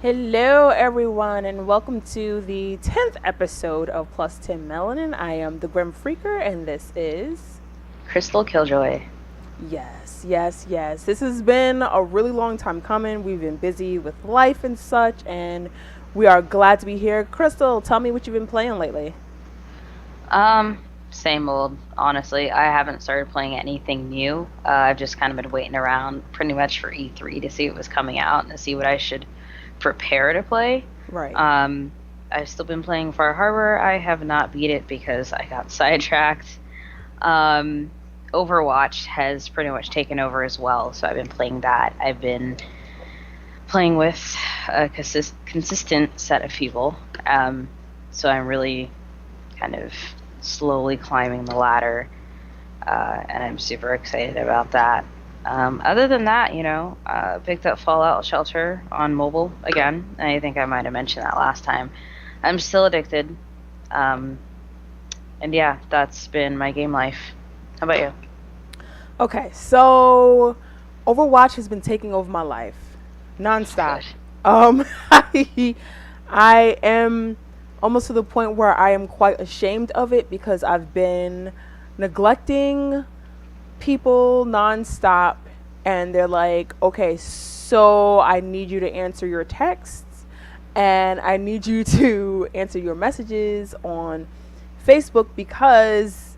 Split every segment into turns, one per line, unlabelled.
Hello, everyone, and welcome to the 10th episode of Plus 10 Melanin. I am the Grim Freaker, and this is.
Crystal Killjoy.
Yes, yes, yes. This has been a really long time coming. We've been busy with life and such, and we are glad to be here. Crystal, tell me what you've been playing lately.
Same old, honestly. I haven't started playing anything new. I've just kind of been waiting around pretty much for E3 to see what was coming out and to see what I should prepare to play.
Right.
I've still been playing Far Harbor. I have not beat it because I got sidetracked. Overwatch has pretty much taken over as well, so I've been playing that. I've been playing with a consistent set of people, so I'm really kind of slowly climbing the ladder, and I'm super excited about that. Other than that, picked up Fallout Shelter on mobile again. I think I might have mentioned that last time. I'm still addicted, and yeah, that's been my game life. How about you?
Okay, so Overwatch has been taking over my life nonstop.
Good.
I am almost to the point where I am quite ashamed of it because I've been neglecting people nonstop, and they're like, okay, so I need you to answer your texts and I need you to answer your messages on Facebook because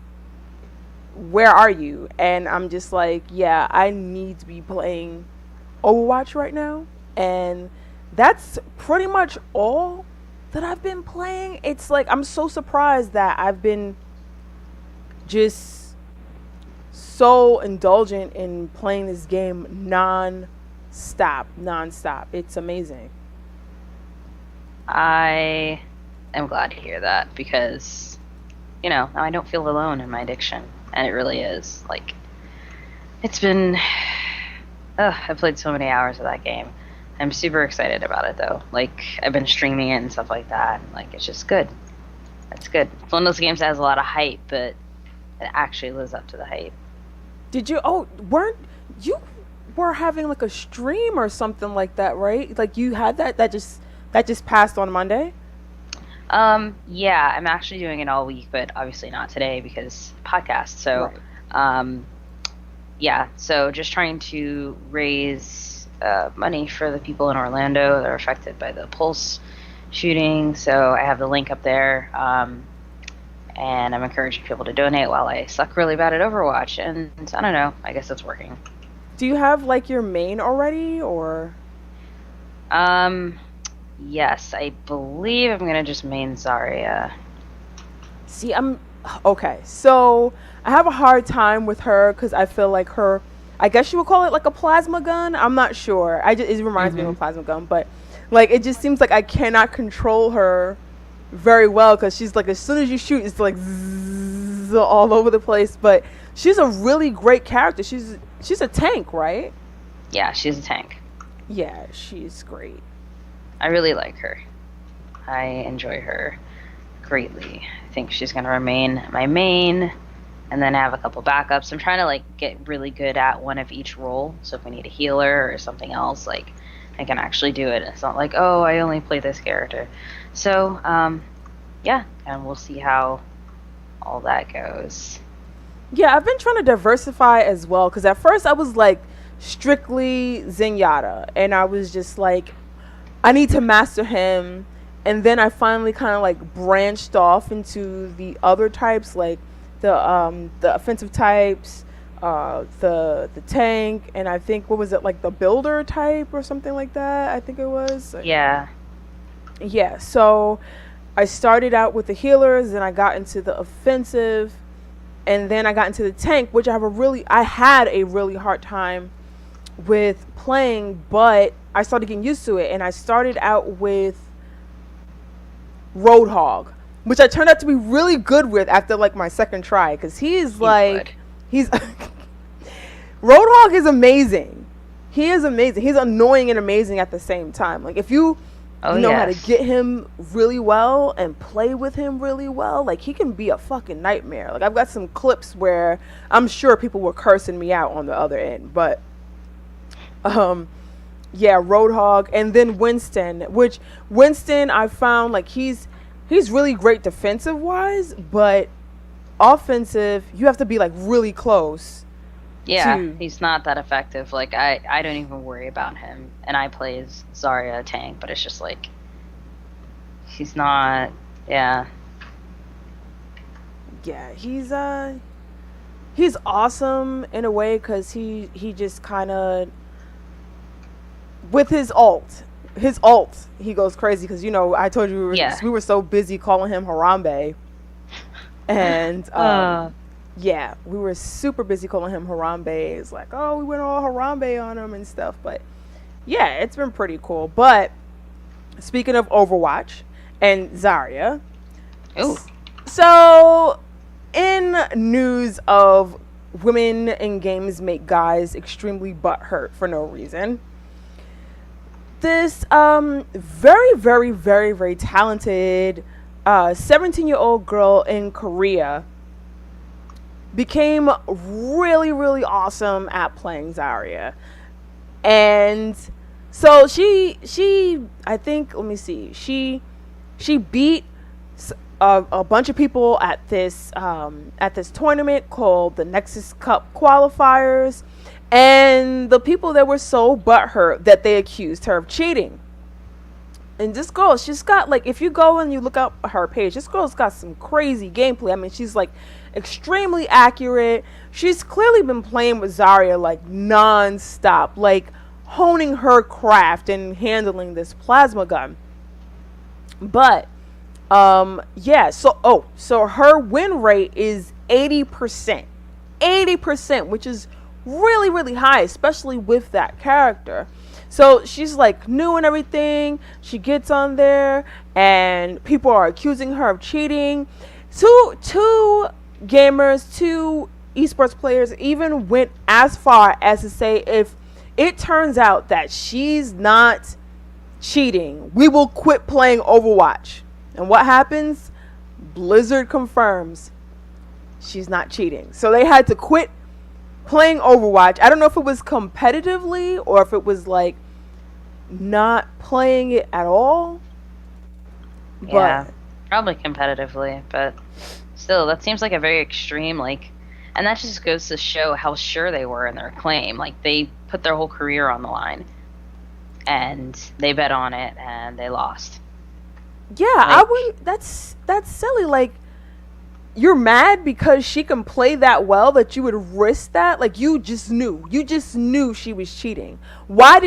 where are you? And I'm just like, yeah, I need to be playing Overwatch right now. And that's pretty much all that I've been playing. It's like I'm so surprised that I've been just so indulgent in playing this game non-stop. It's amazing.
I am glad to hear that because, now I don't feel alone in my addiction. And it really is. Like, it's been. I've played so many hours of that game. I'm super excited about it, though. Like, I've been streaming it and stuff like that. Like, it's just good. It's good. It's one of those games that has a lot of hype, but it actually lives up to the hype.
Did you? Oh, weren't you were having like a stream or something like that, right? Like you had that just passed on Monday.
Yeah, I'm actually doing it all week, but obviously not today because podcast. So,
Right.
um, yeah, so just trying to raise money for the people in Orlando that are affected by the Pulse shooting. So I have the link up there, and I'm encouraging people to donate while I suck really bad at Overwatch. And I don't know, I guess it's working.
Do you have like your main already, or?
Um, yes, I believe I'm gonna just main Zarya.
See, I'm okay. So I have a hard time with her because I feel like her. I guess you would call it like a plasma gun. I'm not sure. It reminds me of a
Mm-hmm.
plasma gun, but like it just seems like I cannot control her very well because she's like as soon as you shoot, it's like zzz, all over the place. But she's a really great character. She's a tank, right?
Yeah, she's a tank.
Yeah, she's great.
I really like her. I enjoy her greatly. I think she's going to remain my main, and then I have a couple backups. I'm trying to like get really good at one of each role, so if we need a healer or something else, like I can actually do it. It's not like, oh, I only play this character. So, yeah, and we'll see how all that goes.
Yeah, I've been trying to diversify as well because at first I was like strictly Zenyatta, and I was just like, I need to master him. And then I finally kind of like branched off into the other types, like the offensive types, the tank, and I think what was it like the builder type or something like that. I think it was.
Yeah.
Yeah. So I started out with the healers, and I got into the offensive, and then I got into the tank, which I had a really hard time with playing, but I started getting used to it, and I started out with Roadhog, which I turned out to be really good with after like my second try, because he's
He's good.
like he's Roadhog is amazing. He is amazing. He's annoying and amazing at the same time. Like if you
Oh,
know how to
yes.
get him really well and play with him really well, like he can be a fucking nightmare. Like I've got some clips where I'm sure people were cursing me out on the other end, but um Yeah, Roadhog, and then Winston. Which Winston, I found like he's really great defensive wise, but offensive, you have to be like really close
Yeah,
to.
he's not that effective. Like I don't even worry about him, and I play as Zarya tank, but it's just like he's not. Yeah,
Yeah, he's awesome in a way because he just kind of with his alt he goes crazy because I told you
yeah.
we were so busy calling him Harambe, and
Uh,
yeah, we were super busy calling him Harambe. It's like, oh, we went all Harambe on him and stuff, but yeah, it's been pretty cool. But speaking of Overwatch and Zarya,
oh,
so in news of women in games make guys extremely butthurt for no reason, this very very very very talented 17-year-old girl in Korea became really really awesome at playing Zarya. And so she I think, let me see, she beat a bunch of people at this tournament called the Nexus Cup qualifiers, and the people that were so butthurt that they accused her of cheating. And this girl, she's got like, if you go and you look up her page, this girl's got some crazy gameplay. I mean, she's like extremely accurate. She's clearly been playing with Zarya like non-stop, like honing her craft and handling this plasma gun. But yeah, so her win rate is 80%. 80%, which is really really high, especially with that character. So she's like new and everything. She gets on there and people are accusing her of cheating. Two gamers, two esports players even went as far as to say, if it turns out that she's not cheating, we will quit playing Overwatch. And what happens? Blizzard confirms she's not cheating. So they had to quit playing Overwatch. I don't know if it was competitively or if it was like not playing it at all.
yeah,
But
probably competitively, but still, that seems like a very extreme like, and that just goes to show how sure they were in their claim. Like they put their whole career on the line, and they bet on it, and they lost.
yeah, I
Like,
wouldn't. That's silly. Like, you're mad because she can play that well that you would risk that. Like, you just knew she was cheating. Why do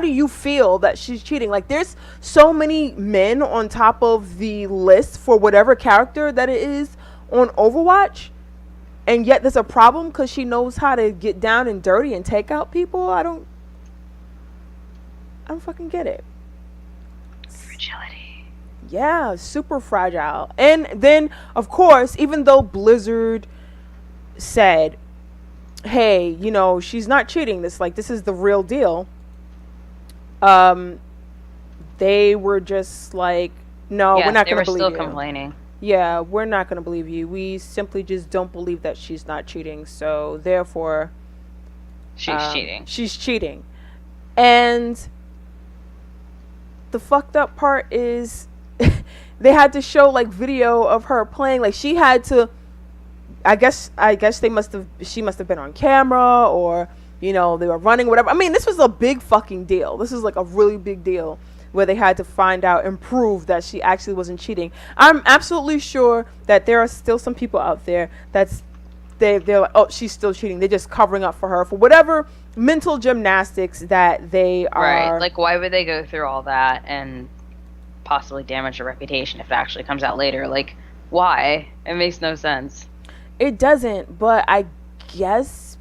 you feel that she's cheating? Like, there's so many men on top of the list for whatever character that it is on Overwatch, and yet there's a problem because she knows how to get down and dirty and take out people. I don't fucking get it.
fragility.
Yeah, super fragile. And then, of course, even though Blizzard said, "Hey, she's not cheating. This is the real deal." Um, they were just like, "No, we're
Yeah,
not
they
gonna
were
believe
still
you.
complaining.
Yeah, we're not gonna believe you. We simply just don't believe that she's not cheating. So therefore,
She's cheating.
she's cheating." And the fucked up part is they had to show like video of her playing. Like she had to, I guess she must have been on camera, or they were running, whatever. I mean, this was a big fucking deal. This is like a really big deal where they had to find out and prove that she actually wasn't cheating. I'm absolutely sure that there are still some people out there they're like, oh, she's still cheating. They're just covering up for her for whatever mental gymnastics that they
Right.
are.
Like, why would they go through all that and possibly damage their reputation if it actually comes out later? Like, why? It makes no sense.
It doesn't, but I guess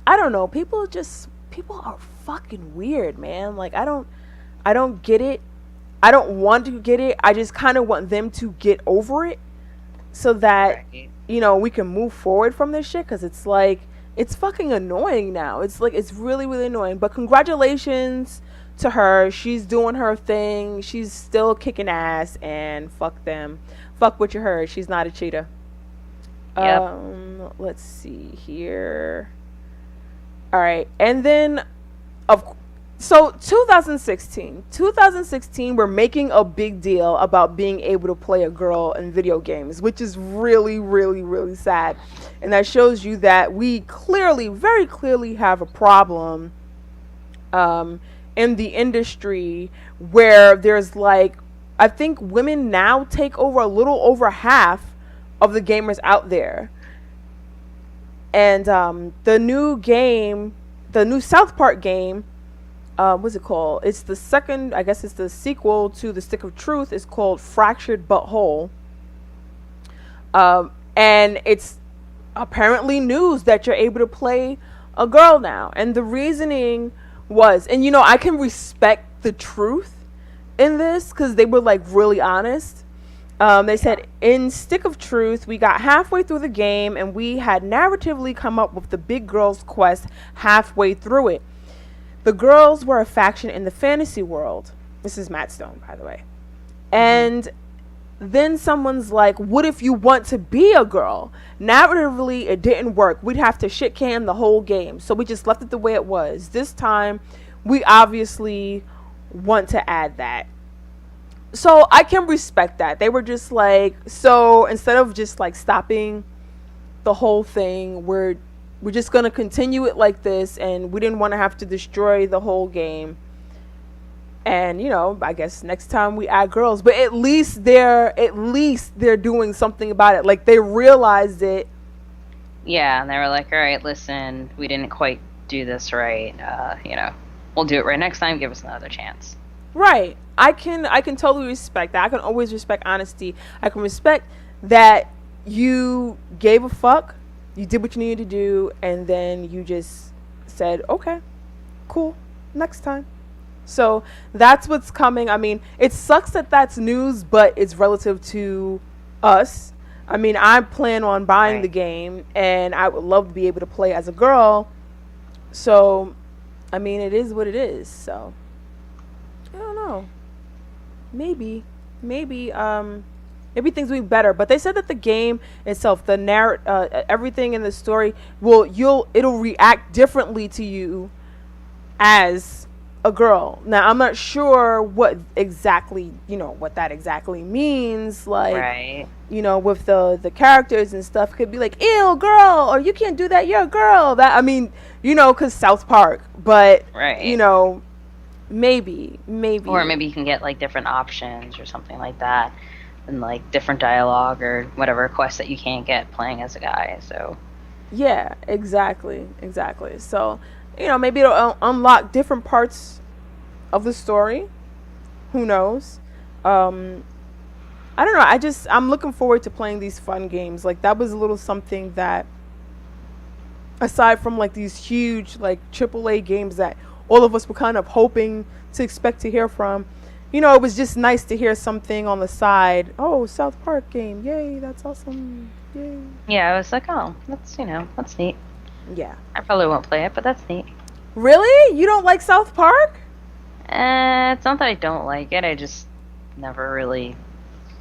I don't know, people are fucking weird, man. Like, I don't get it. I don't want to get it. I just kind of want them to get over it so that
Right.
we can move forward from this shit, cuz it's like it's fucking annoying now. It's like it's really really annoying. But congratulations to her. She's doing her thing. She's still kicking ass, and fuck them. Fuck what you heard. She's not a cheater.
Yep.
Let's see here. All right. And then of so 2016 we're making a big deal about being able to play a girl in video games, which is really really really sad, and that shows you that we clearly, very clearly, have a problem in the industry, where there's like, I think women now take over a little over half of the gamers out there. And the new South Park game, what's it called? It's the second, I guess it's the sequel to The Stick of Truth. It's called Fractured Butthole. And it's apparently news that you're able to play a girl now. And the reasoning was, and you know, I can respect the truth in this because they were like really honest. They said, in Stick of Truth, we got halfway through the game and we had narratively come up with the big girls quest halfway through it. The girls were a faction in the fantasy world. This is Matt Stone, by the way. And then someone's like, what if you want to be a girl? Narratively, it didn't work. We'd have to shit can the whole game. So we just left it the way it was. This time, we obviously want to add that. So I can respect that. They were just like, so instead of just like stopping the whole thing, we're just going to continue it like this, and we didn't want to have to destroy the whole game. And, you know, I guess next time we add girls, but at least they're doing something about it. Like, they realized it.
Yeah, and they were like, all right, listen, we didn't quite do this right. You know, we'll do it right next time. Give us another chance.
Right. I can totally respect that. I can always respect honesty. I can respect that you gave a fuck, you did what you needed to do, and then you just said, okay, cool, next time. So that's what's coming. I mean, it sucks that that's news, but it's relative to us. I mean, I plan on buying the game, and I would love to be able to play as a girl. So, I mean, it is what it is. So, I don't know. Maybe things will be better. But they said that the game itself, the everything in the story it'll react differently to you as a girl. Now, I'm not sure what exactly, what that exactly means. Like, right. With the characters and stuff, could be like, ew, girl, or you can't do that, you're a girl. That, I mean, because South Park. But,
right.
Maybe.
Or maybe you can get, like, different options or something like that. And, like, different dialogue or whatever quest that you can't get playing as a guy, so.
Yeah, exactly. So, maybe it'll unlock different parts of the story. Who knows? I don't know. I'm looking forward to playing these fun games. Like, that was a little something that, aside from, like, these huge, like, AAA games that all of us were kind of hoping to expect to hear from, it was just nice to hear something on the side. Oh, South Park game. Yay, that's awesome. Yay.
Yeah, I was like, oh, that's neat.
Yeah.
I probably won't play it, but that's neat.
Really? You don't like South Park?
It's not that I don't like it. I just never really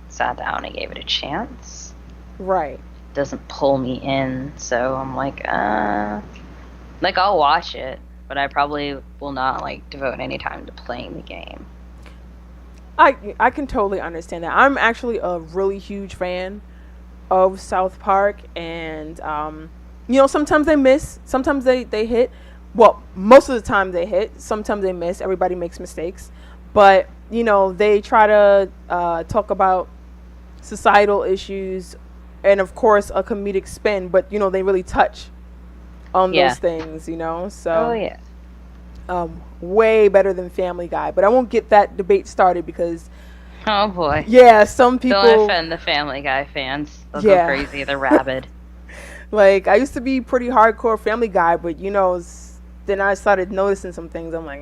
sat down and gave it a chance.
Right.
It doesn't pull me in, so I'm like, I'll watch it, but I probably will not, like, devote any time to playing the game.
I can totally understand that. I'm actually a really huge fan of South Park, and sometimes they miss, sometimes they hit. Well, most of the time they hit, sometimes they miss. Everybody makes mistakes, but they try to talk about societal issues and, of course, a comedic spin, but they really touch on those things, so.
Oh yeah.
Way better than Family Guy, but I won't get that debate started because,
oh boy,
yeah, some people
don't offend the Family Guy fans. They'll go crazy. They're rabid.
Like, I used to be pretty hardcore Family Guy, but then I started noticing some things. I'm like,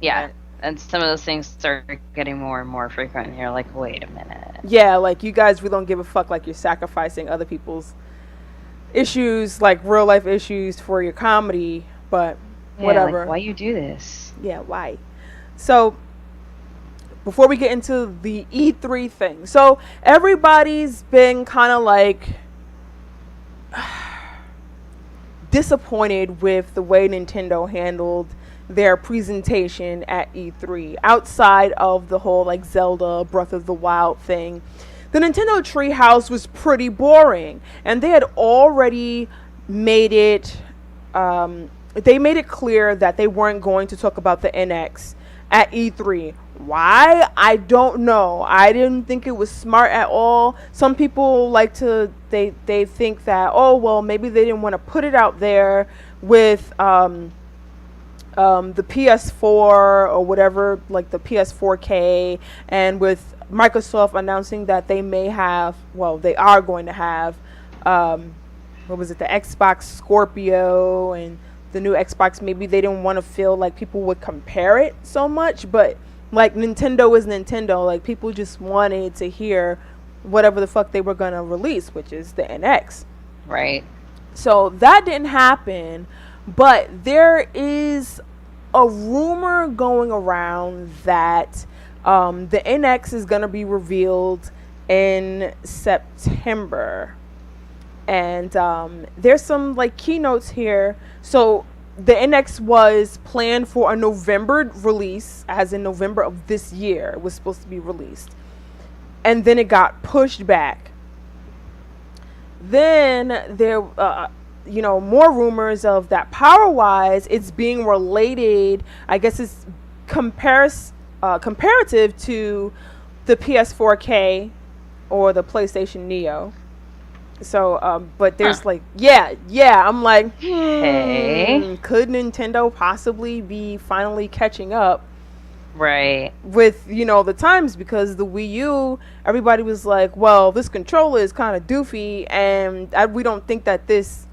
yeah, and some of those things start getting more and more frequent, and you're like, wait a minute.
Yeah, like, you guys really don't give a fuck. Like, you're sacrificing other people's issues, like real life issues, for your comedy, but.
Yeah,
whatever.
Like, why you do this?
Yeah, why? So, before we get into the E3 thing, so everybody's been kind of like disappointed with the way Nintendo handled their presentation at E3 outside of the whole like Zelda Breath of the Wild thing. The Nintendo Treehouse was pretty boring, and they had already made it. They made it clear that they weren't going to talk about the NX at E3. Why? I don't know. I didn't think it was smart at all. Some people like to they think that, oh well, maybe they didn't want to put it out there with the PS4 or whatever, like the PS4K, and with Microsoft announcing that they may have, well, they are going to have, what was it, the Xbox Scorpio and the new Xbox. Maybe they didn't want to feel like people would compare it so much, but like Nintendo is Nintendo. Like people just wanted to hear whatever the fuck they were gonna release, which is the NX.
Right.
So that didn't happen, but there is a rumor going around that the NX is going to be revealed in September. And there's some like keynotes here. So the NX was planned for a November release, as in November of this year. It was supposed to be released. And then it got pushed back. Then there, more rumors of that power-wise, it's being related. I guess it's comparative to the PS4K or the PlayStation Neo. So, but there's I'm like,
hey,
could Nintendo possibly be finally catching up?
Right.
With, the times, because the Wii U, everybody was like, well, this controller is kind of doofy, and we don't think that this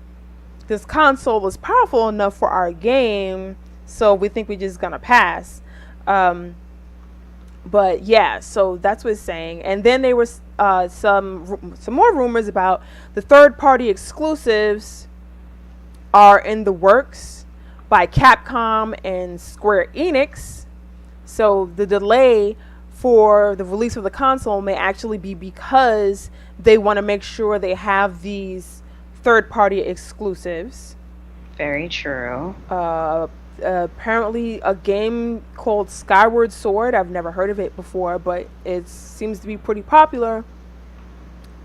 console is powerful enough for our game, so we think we're just gonna pass. But yeah, so that's what it's saying. And then there was some more rumors about the third-party exclusives are in the works by Capcom and Square Enix. So the delay for the release of the console may actually be because they want to make sure they have these third-party exclusives.
Very true.
Apparently a game called Skyward Sword. I've never heard of it before, but it seems to be pretty popular.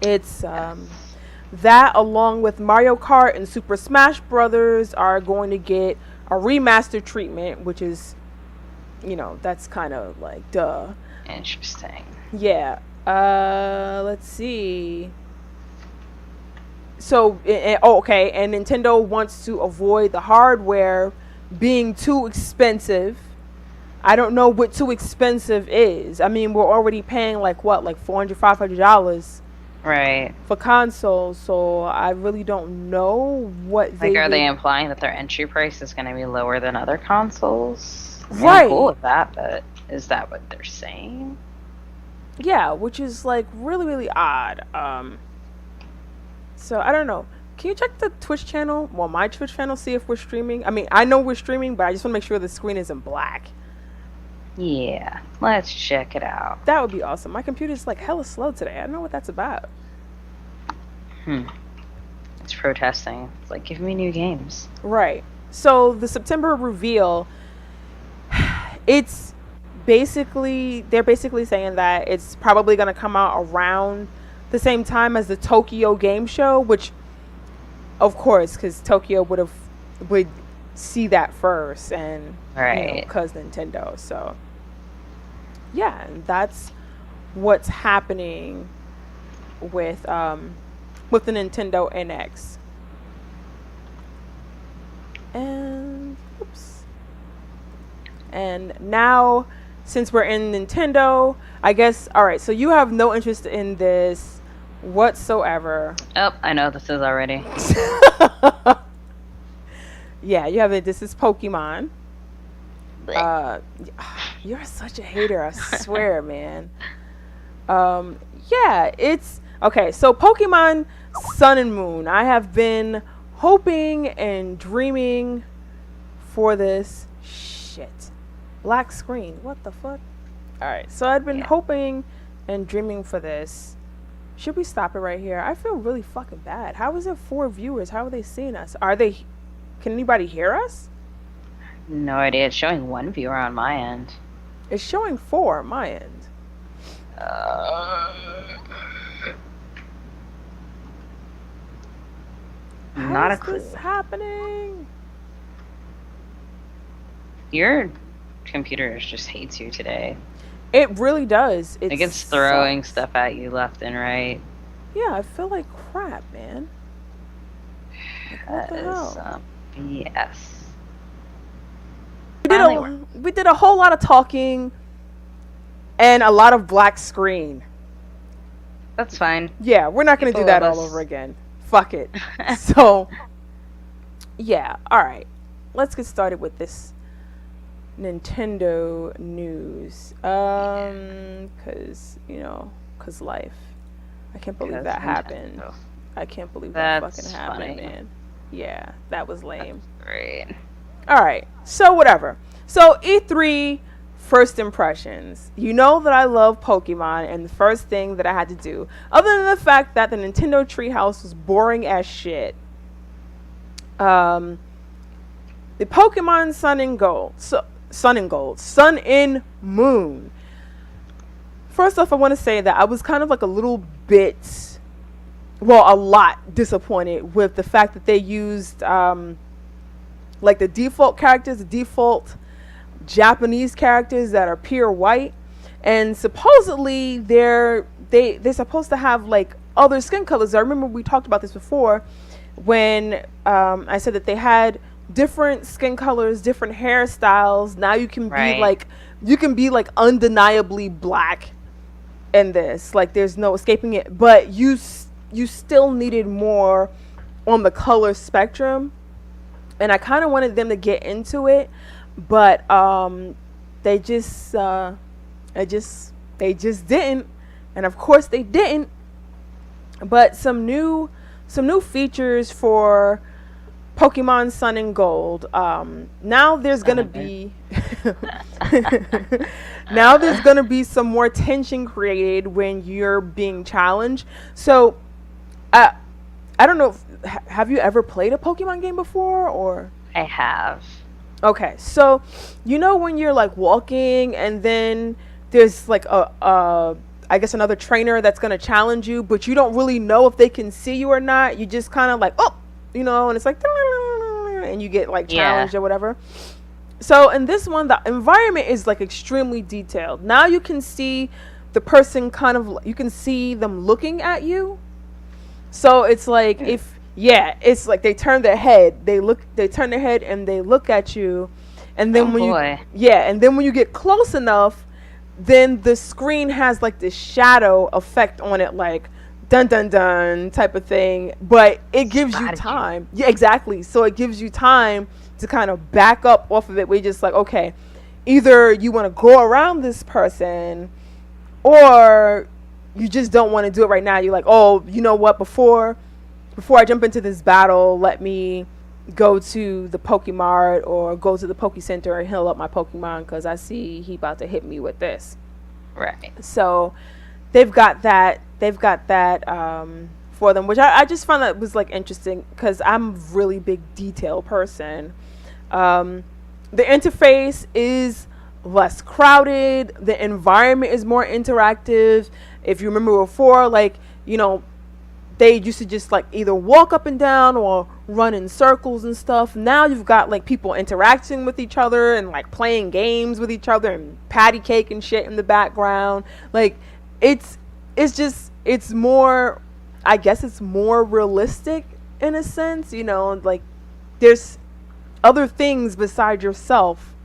It's that, along with Mario Kart and Super Smash Brothers, are going to get a remaster treatment, which is, that's kind of like duh.
Interesting.
Yeah. Let's see. So, okay, and Nintendo wants to avoid the hardware being too expensive. I don't know what too expensive is. I mean, we're already paying like $400, $500
right
for consoles, so I really don't know what
are they implying that their entry price is going to be lower than other consoles?
Right.
I'm cool with that, but is that what they're saying?
Yeah, which is like really, really odd. So I don't know. Can you check the Twitch channel? Well, my Twitch channel, see if we're streaming. I mean, I know we're streaming, but I just want to make sure the screen isn't black.
Yeah, let's check it out.
That would be awesome. My computer's like hella slow today. I don't know what that's about.
It's protesting. It's like, give me new games.
Right. So the September reveal, they're basically saying that it's probably going to come out around the same time as the Tokyo Game Show, which, of course, because Tokyo would see that first, and
right,
because Nintendo. So yeah, and that's what's happening with the Nintendo NX. And oops. And now, since we're in Nintendo, I guess, all right, so you have no interest in this whatsoever.
Oh, I know this is already.
Yeah, you have it. This is Pokemon. You're such a hater, I swear, man. Yeah, it's okay. So Pokemon Sun and Moon. I have been hoping and dreaming for this shit. Black screen. What the fuck? All right. So I've been hoping and dreaming for this. Should we stop it right here? I feel really fucking bad. How is it 4 viewers? How are they seeing us? Can anybody hear us?
No idea. It's showing 1 viewer on my end.
It's showing 4 on my end.
Not a
How
clue.
is this happening?
Your computer just hates you today.
It really does.
It's throwing stuff at you left and right.
Yeah, I feel like crap, man. Like, what the hell?
BS.
We did a whole lot of talking and a lot of black screen.
That's fine.
Yeah, we're not going to do that all over again. Fuck it. So, yeah, alright. Let's get started with this Nintendo news. Cause, cause life. I can't believe that happened. I can't believe that fucking happened, man. Yeah, that was lame.
That's great.
Alright, so whatever. So E3 first impressions. You know that I love Pokemon, and the first thing that I had to do, other than the fact that the Nintendo Treehouse was boring as shit, the Pokemon Sun and Moon. First off, I want to say that I was kind of like a lot disappointed with the fact that they used like the default characters, the default Japanese characters that are pure white, and supposedly they're supposed to have like other skin colors. I remember we talked about this before when I said that they had different skin colors, different hairstyles. Now you can be like undeniably black in this. Like there's no escaping it. But you still needed more on the color spectrum, and I kind of wanted them to get into it, but they just didn't, and of course they didn't. But some new features for Pokemon Sun and Gold. Now there's gonna be some more tension created when you're being challenged. So I don't know have you ever played a Pokemon game before? Or
I have.
Okay, so when you're like walking and then there's like I guess another trainer that's gonna challenge you, but you don't really know if they can see you or not. You just kind of like, and it's like, and you get like challenged or whatever. So in this one, the environment is like extremely detailed. Now you can see the person you can see them looking at you. So it's like it's like they turn their head, they turn their head and they look at you, and then when you get close enough, then the screen has like this shadow effect on it, like dun dun dun type of thing, but it gives you time. Yeah, exactly. So it gives you time to kind of back up off of it. We're just like, okay, either you want to go around this person, or you just don't want to do it right now. You're like, oh, you know what? Before I jump into this battle, let me go to the Pokemart or go to the Poke Center and heal up my Pokemon because I see he about to hit me with this.
Right.
So they've got that for them, which I just found that was like interesting because I'm a really big detail person. The interface is less crowded. The environment is more interactive. If you remember before, like, they used to just like either walk up and down or run in circles and stuff. Now you've got like people interacting with each other and like playing games with each other and patty cake and shit in the background. Like it's more, I guess it's more realistic in a sense, like there's other things besides yourself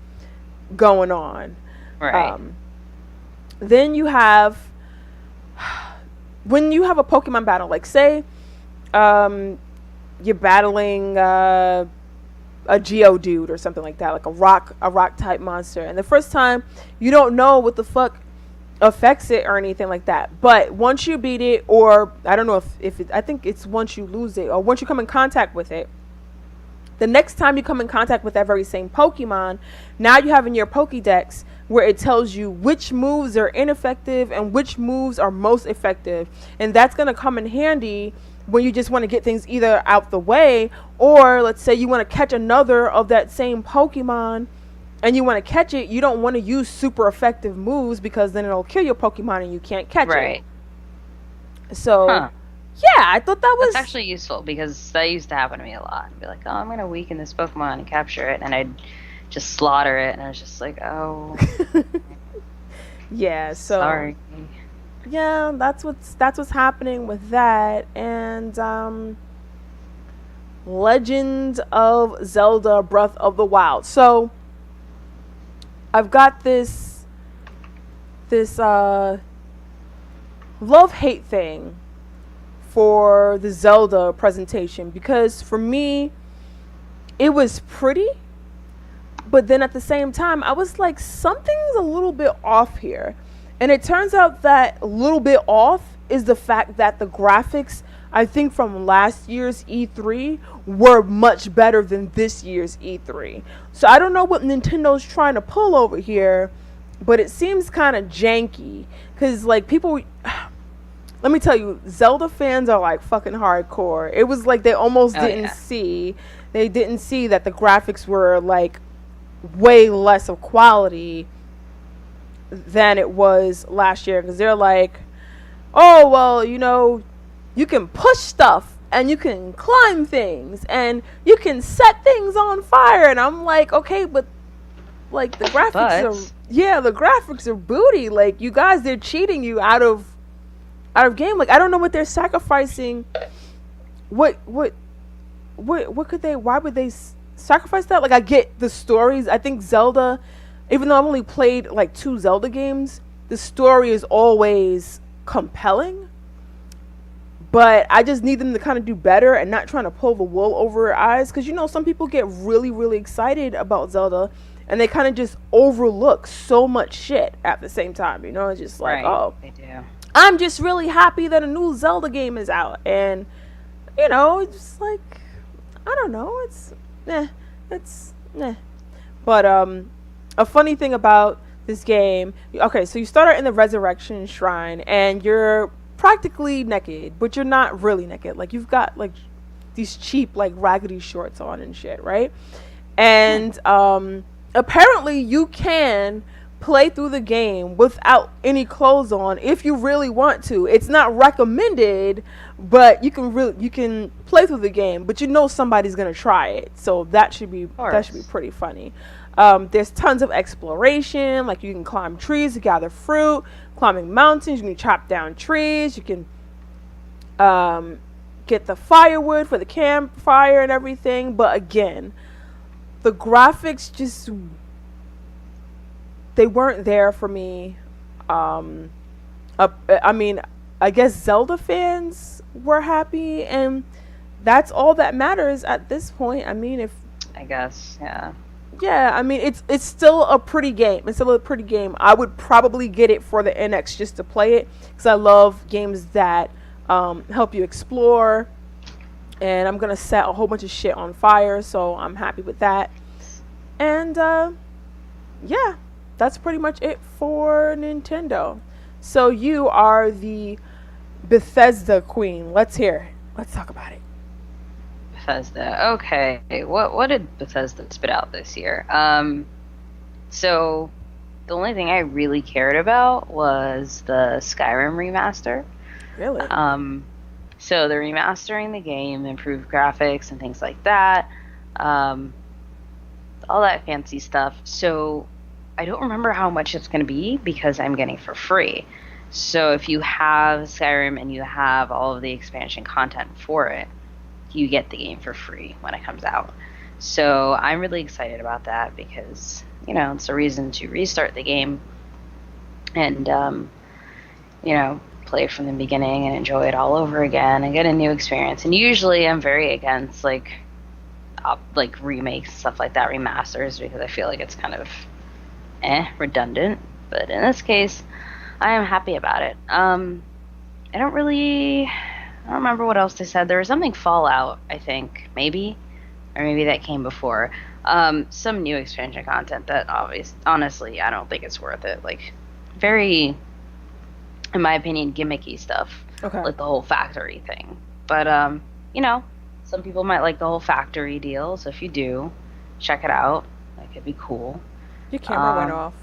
going on.
Right.
Then you have, when you have a Pokemon battle, like say you're battling a Geodude or something like that, like a rock type monster, and the first time you don't know what the fuck affects it or anything like that, but once you beat it, or I don't know if I think it's once you lose it or once you come in contact with it, the next time you come in contact with that very same Pokemon, now you have in your Pokédex where it tells you which moves are ineffective and which moves are most effective. And that's going to come in handy when you just want to get things either out the way, or let's say you want to catch another of that same Pokemon and you want to catch it, you don't want to use super effective moves because then it'll kill your Pokemon and you can't catch it.
Right.
So,
Huh.
yeah, I thought that
That's
was
actually useful because that used to happen to me a lot. I'd be like, oh, I'm gonna weaken this Pokemon and capture it, and I'd just slaughter it, and I was just like, oh,
yeah. So
sorry.
yeah, that's what's happening with that, and Legend of Zelda: Breath of the Wild. So I've got this love hate thing for the Zelda presentation, because for me it was pretty, but then at the same time I was like, something's a little bit off here. And it turns out that a little bit off is the fact that the graphics, I think, from last year's E3 were much better than this year's E3. So I don't know what Nintendo's trying to pull over here, but it seems kind of janky, cuz like people, let me tell you, Zelda fans are like fucking hardcore. It was like they almost
Oh
didn't
yeah.
see, they didn't see that the graphics were like way less of quality than it was last year, because they're like, oh well, you can push stuff and you can climb things and you can set things on fire, and I'm like, okay, but like the graphics are,
But
yeah, the graphics are booty. Like, you guys, they're cheating you out of game. Like, I don't know what they're sacrificing. What could they, why would they sacrifice that? Like, I get the stories. I think Zelda, even though I've only played like 2 Zelda games, the story is always compelling. But I just need them to kind of do better and not trying to pull the wool over our eyes, because some people get really really excited about Zelda and they kind of just overlook so much shit at the same time. It's just like,
right,
oh,
they do.
I'm just really happy that a new Zelda game is out, and it's just like, I don't know, it's But a funny thing about this game, okay, so you start out in the Resurrection Shrine and you're practically naked, but you're not really naked. Like, you've got like these cheap like raggedy shorts on and shit, right?
Hmm.
And apparently you can play through the game without any clothes on if you really want to. It's not recommended, but you can play through the game, but somebody's gonna try it, so
Of
that should be
course.
pretty funny. There's tons of exploration, like you can climb trees to gather fruit, climbing mountains, you can chop down trees, you can um, get the firewood for the campfire and everything. But again, the graphics just, they weren't there for me. Um, I mean, I guess Zelda fans were happy, and that's all that matters at this point. I mean, if
I guess. Yeah.
yeah, I mean, it's still a pretty game. It's still a pretty game. I would probably get it for the NX just to play it, because I love games that help you explore. And I'm gonna set a whole bunch of shit on fire, so I'm happy with that. And yeah, that's pretty much it for Nintendo. So you are the Bethesda queen. Let's hear it. Let's talk about it.
Bethesda. Okay. What did Bethesda spit out this year? So the only thing I really cared about was the Skyrim remaster.
Really?
Um, so they're remastering the game, improved graphics and things like that. Um, all that fancy stuff. So I don't remember how much it's going to be because I'm getting it for free. So if you have Skyrim and you have all of the expansion content for it, you get the game for free when it comes out. So I'm really excited about that because, it's a reason to restart the game and, play from the beginning and enjoy it all over again and get a new experience. And usually I'm very against like remakes, stuff like that, remasters, because I feel like it's kind of redundant. But in this case, I am happy about it. I don't remember what else they said. There was something Fallout, I think, maybe, or maybe that came before. Some new expansion content that honestly, I don't think it's worth it. Like, very, in my opinion, gimmicky stuff,
Okay.
like the whole factory thing. But some people might like the whole factory deal. So if you do, check it out. That could be cool.
Your camera went off.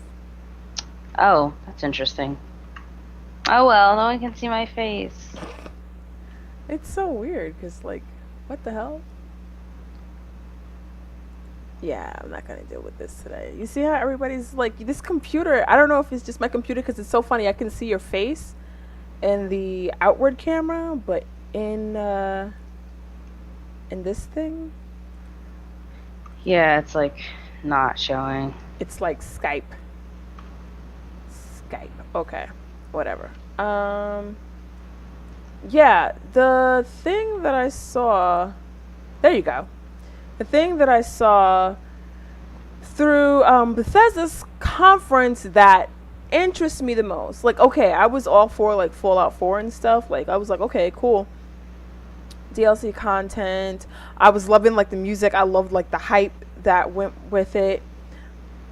Oh, that's interesting. Oh well, no one can see my face.
It's so weird because, like, what the hell? Yeah, I'm not gonna deal with this today. You see how everybody's like, this computer, I don't know if it's just my computer because it's so funny. I can see your face in the outward camera, but in this thing,
Yeah, it's like not showing.
it's like Skype. Okay. Whatever. Yeah, the thing that I saw, there you go. The thing that I saw through Bethesda's conference that interests me the most. Like, okay, I was all for like Fallout 4 and stuff. Like, I was like, okay, cool. DLC content. I was loving like the music. I loved like the hype that went with it.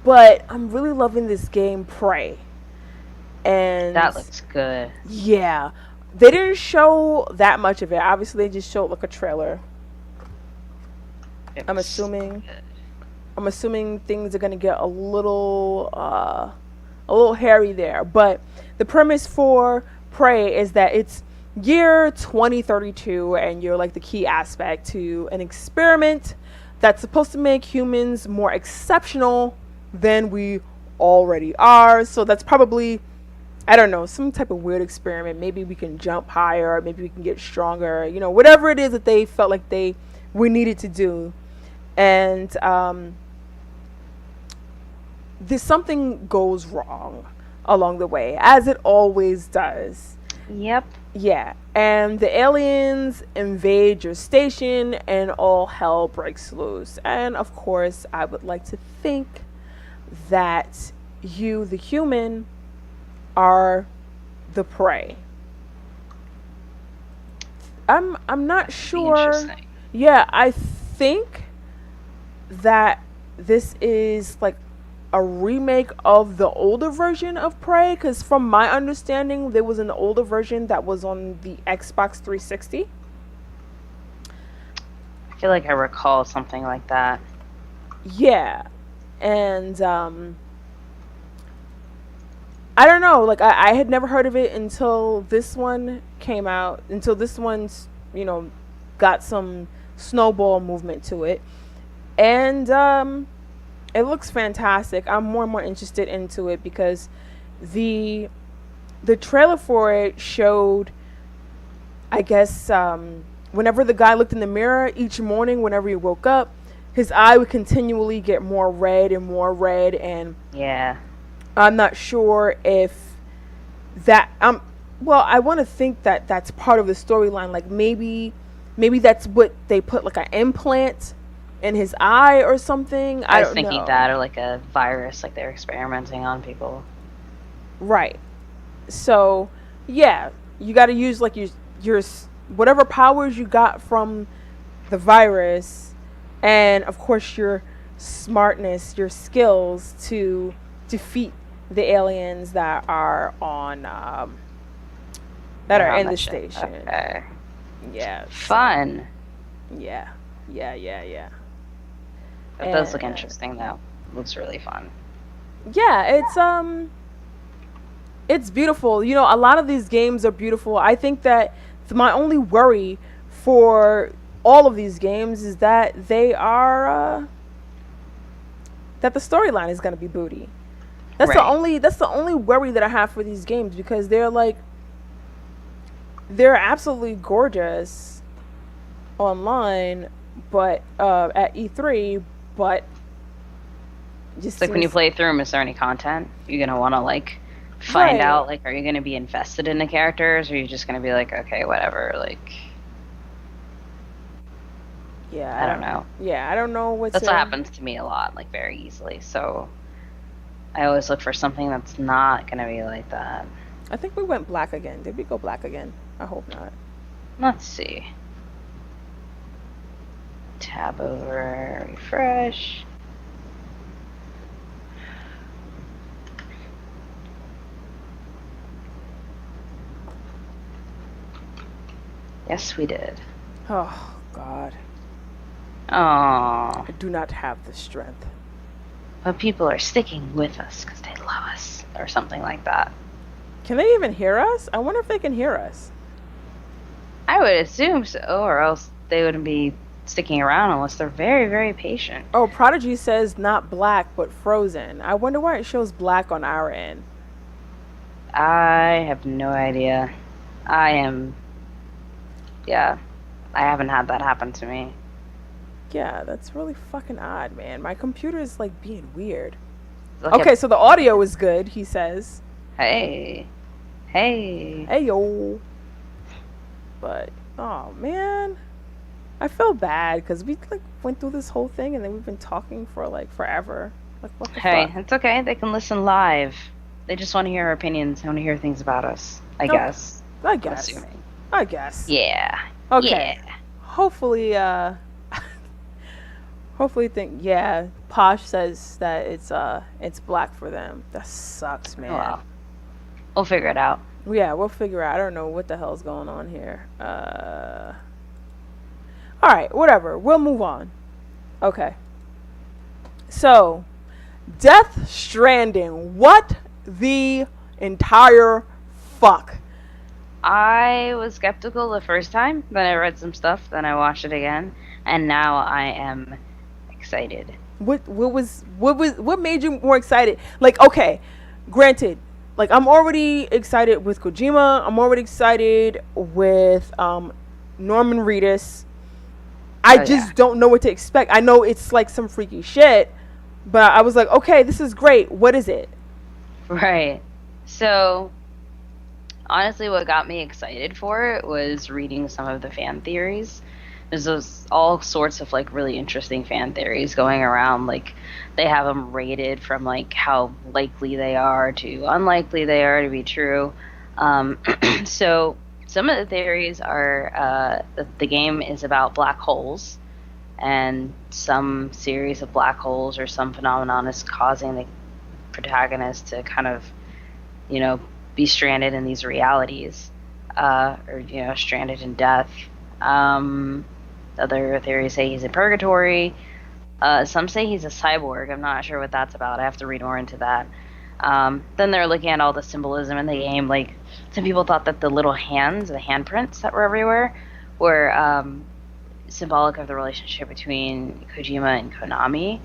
But I'm really loving this game, Prey. And
That looks good.
yeah, they didn't show that much of it. Obviously, they just showed like a trailer. I'm assuming things are gonna get a little hairy there. But the premise for Prey is that it's year 2032, and you're like the key aspect to an experiment that's supposed to make humans more exceptional than we already are. So that's probably, I don't know, some type of weird experiment. Maybe we can jump higher, maybe we can get stronger, you know, whatever it is that they felt like we needed to do. And there's something goes wrong along the way, as it always does.
Yep.
Yeah, and the aliens invade your station and all hell breaks loose. And of course, I would like to think that you, the human, are the prey. I'm not sure. Yeah, I think that this is like a remake of the older version of Prey, because from my understanding there was an older version that was on the Xbox 360.
I feel like I recall something like that.
Yeah, and I don't know, like I had never heard of it until this one came out, until this one's, you know, got some snowball movement to it. And it looks fantastic. I'm more and more interested into it because the trailer for it showed, I guess, whenever the guy looked in the mirror each morning, whenever he woke up, his eye would continually get more red and more red. And
yeah,
I'm not sure if that well, I want to think that that's part of the storyline. Like maybe that's what they put, like an implant in his eye or something.
I was thinking that, or like a virus, like they're experimenting on people.
Right. So yeah, you got to use like your whatever powers you got from the virus, and of course your smartness, your skills to defeat the aliens that are on that are in the station.
Okay.
Yeah.
Fun.
Yeah.
That does look interesting, though. Looks really fun.
Yeah, it's beautiful. You know, a lot of these games are beautiful. I think that my only worry for all of these games is that they are that the storyline is going to be booty. That's right. That's the only worry that I have for these games, because they're absolutely gorgeous online, but at E3, but
just like when you play through them, is there any content you're gonna want to like find out? Like, are you gonna be invested in the characters, or are you just gonna be like, okay, whatever, like?
Yeah,
I don't know.
Yeah, I don't know
that's what happens to me a lot, like very easily. So I always look for something that's not gonna be like that.
I think we went black again. Did we go black again? I hope not.
Let's see. Tab over, refresh. Yes, we did.
Oh, God.
Oh.
I do not have the strength.
but people are sticking with us because they love us, or something like that.
Can they even hear us? I wonder if they can hear us.
I would assume so, or else they wouldn't be sticking around unless they're very, very patient.
Oh, Prodigy says not black, but frozen. I wonder why it shows black on our end.
I have no idea. Yeah, I haven't had that happen to me.
Yeah, that's really fucking odd, man. My computer is like being weird.
Look
Okay,
at,
so the audio is good, he says.
hey, hey.
Hey, yo. But, oh, man. I feel bad because we like went through this whole thing and then we've been talking for like forever. Like, what the
Hey,
fuck?
it's okay. They can listen live. They just want to hear our opinions. They want to hear things about us. I
Okay.
guess.
I
I'm
guess.
assuming.
I guess.
Yeah.
Okay.
Yeah.
Hopefully, yeah, Posh says that it's black for them. That sucks, man.
Well, we'll figure it out.
Yeah, we'll figure out. I don't know what the hell's going on here. All right, whatever. We'll move on. Okay. So, Death Stranding. What the entire fuck?
I was skeptical the first time, then I read some stuff, then I watched it again, and now I am excited.
What made you more excited? Like, okay, granted, like I'm already excited with Kojima. I'm already excited with Norman Reedus. I just don't know what to expect. I know it's like some freaky shit, but I was like, okay, this is great. What is it?
Right. So, honestly, what got me excited for it was reading some of the fan theories. There's all sorts of like really interesting fan theories going around. Like they have them rated from like how likely they are to unlikely they are to be true. So some of the theories are that the game is about black holes, and some series of black holes or some phenomenon is causing the protagonist to kind of, be stranded in these realities, or stranded in death. Other theories say he's in purgatory. Some say he's a cyborg. I'm not sure what that's about. I have to read more into that. Then they're looking at all the symbolism in the game. Like, some people thought that the little hands, the handprints that were everywhere, were symbolic of the relationship between Kojima and Konami.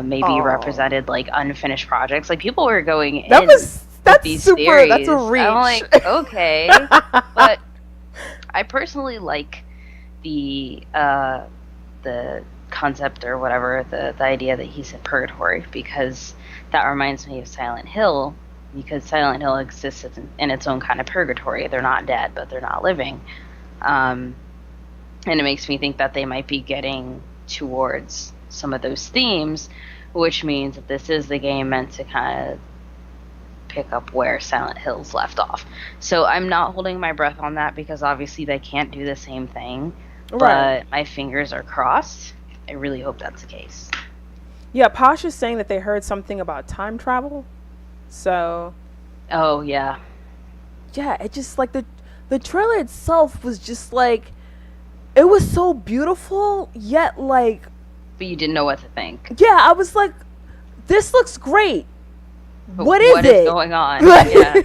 Maybe represented like unfinished projects. Like, people were going
That's
these
super.
theories.
That's a reach.
I'm like, okay, but I personally like the concept or whatever, the idea that he's in purgatory, because that reminds me of Silent Hill, because Silent Hill exists in its own kind of purgatory. They're not dead, but they're not living. And it makes me think that they might be getting towards some of those themes, which means that this is the game meant to kind of pick up where Silent Hill's left off. So I'm not holding my breath on that, because obviously they can't do the same thing.
Right.
But my fingers are crossed. I really hope that's the case.
Yeah, Posh is saying that they heard something about time travel. So.
Oh, yeah.
Yeah, it just like the trailer itself was just like, it was so beautiful, yet like.
But you didn't know what to think.
Yeah, I was like, this looks great.
But
what is it
going on?
Yeah.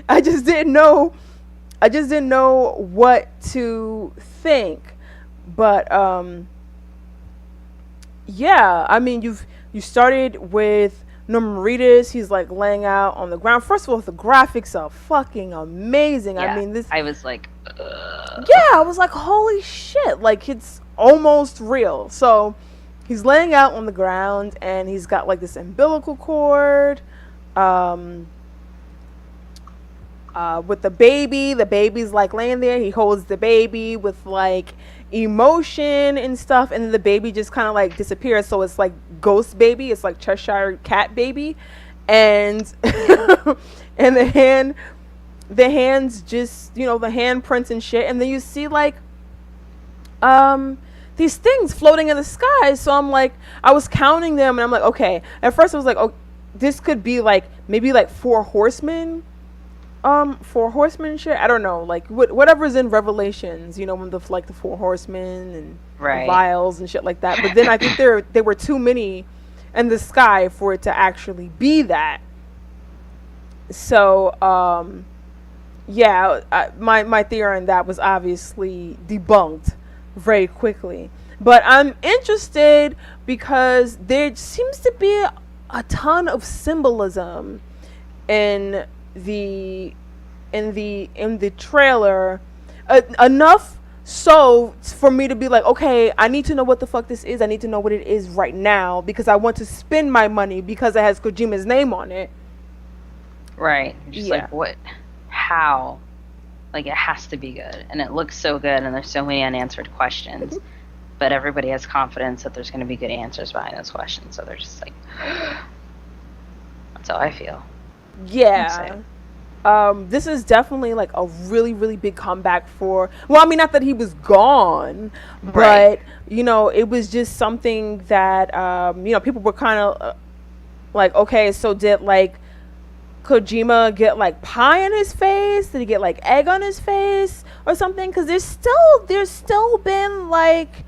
I just didn't know what to think. But yeah, I mean, you started with Norman Reedus. He's like laying out on the ground. First of all, the graphics are fucking amazing.
Yeah,
I mean, this.
I was like, ugh.
Yeah, I was like, holy shit! Like, it's almost real. So he's laying out on the ground, and he's got like this umbilical cord. With the baby. The baby's like laying there. He holds the baby with like emotion and stuff, and then the baby just kind of like disappears. So it's like ghost baby. It's like Cheshire cat baby, and and the hands just, the handprints and shit, and then you see like these things floating in the sky. So I'm like, I was counting them, and I'm like, okay. At first I was like, oh, this could be like maybe like four horsemen shit. I don't know, like whatever's in Revelations, when the like the four horsemen and
right.
the vials and shit like that. But then I think there were too many, in the sky for it to actually be that. So yeah, my theory on that was obviously debunked very quickly. But I'm interested because there seems to be a ton of symbolism in the in the trailer, enough so for me to be like, okay, I need to know what the fuck this is. I need to know what it is right now because I want to spend my money because it has Kojima's name on it.
Right. Just
Yeah.
like, what? How? Like, it has to be good. And it looks so good, and there's so many unanswered questions. But everybody has confidence that there's going to be good answers behind those questions. So they're just like, that's how I feel.
Yeah. This is definitely like a really, really big comeback for. Well, I mean, not that he was gone, but
Right.
you know, it was just something that you know, people were kind of like, okay, so did like Kojima get like pie on his face? Did he get like egg on his face or something? Because there's still been like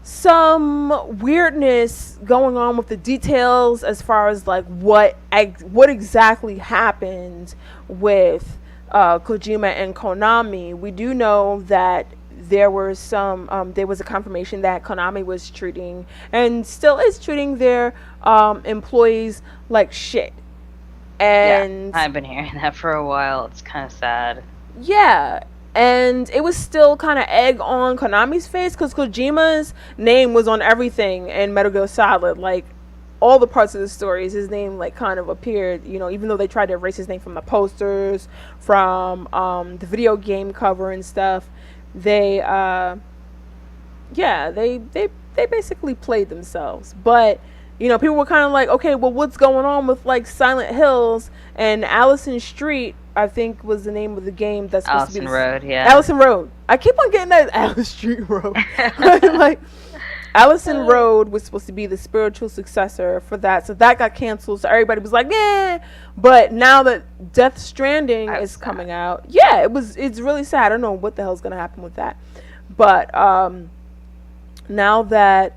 some weirdness going on with the details as far as like what exactly happened with Kojima and Konami. We do know that there was a confirmation that Konami was treating and still is treating their employees like shit.
Yeah.
And
I've been hearing that for a while. It's kind of sad.
yeah, and it was still kind of egg on Konami's face because Kojima's name was on everything in Metal Gear Solid. Like all the parts of the stories, his name like kind of appeared. You know, even though they tried to erase his name from the posters, from the video game cover and stuff, they yeah, they basically played themselves. But you know, people were kind of like, okay, well, what's going on with like Silent Hills and Allison Street? I think was the name of the game that's supposed to be
Allison Road, yeah.
Allison Road. I keep on getting that Allison Street Road. Like Allison Road was supposed to be the spiritual successor for that, so that got canceled. So everybody was like, "Yeah." But now that Death Stranding is coming out, yeah, it's really sad. I don't know what the hell's gonna happen with that, but now that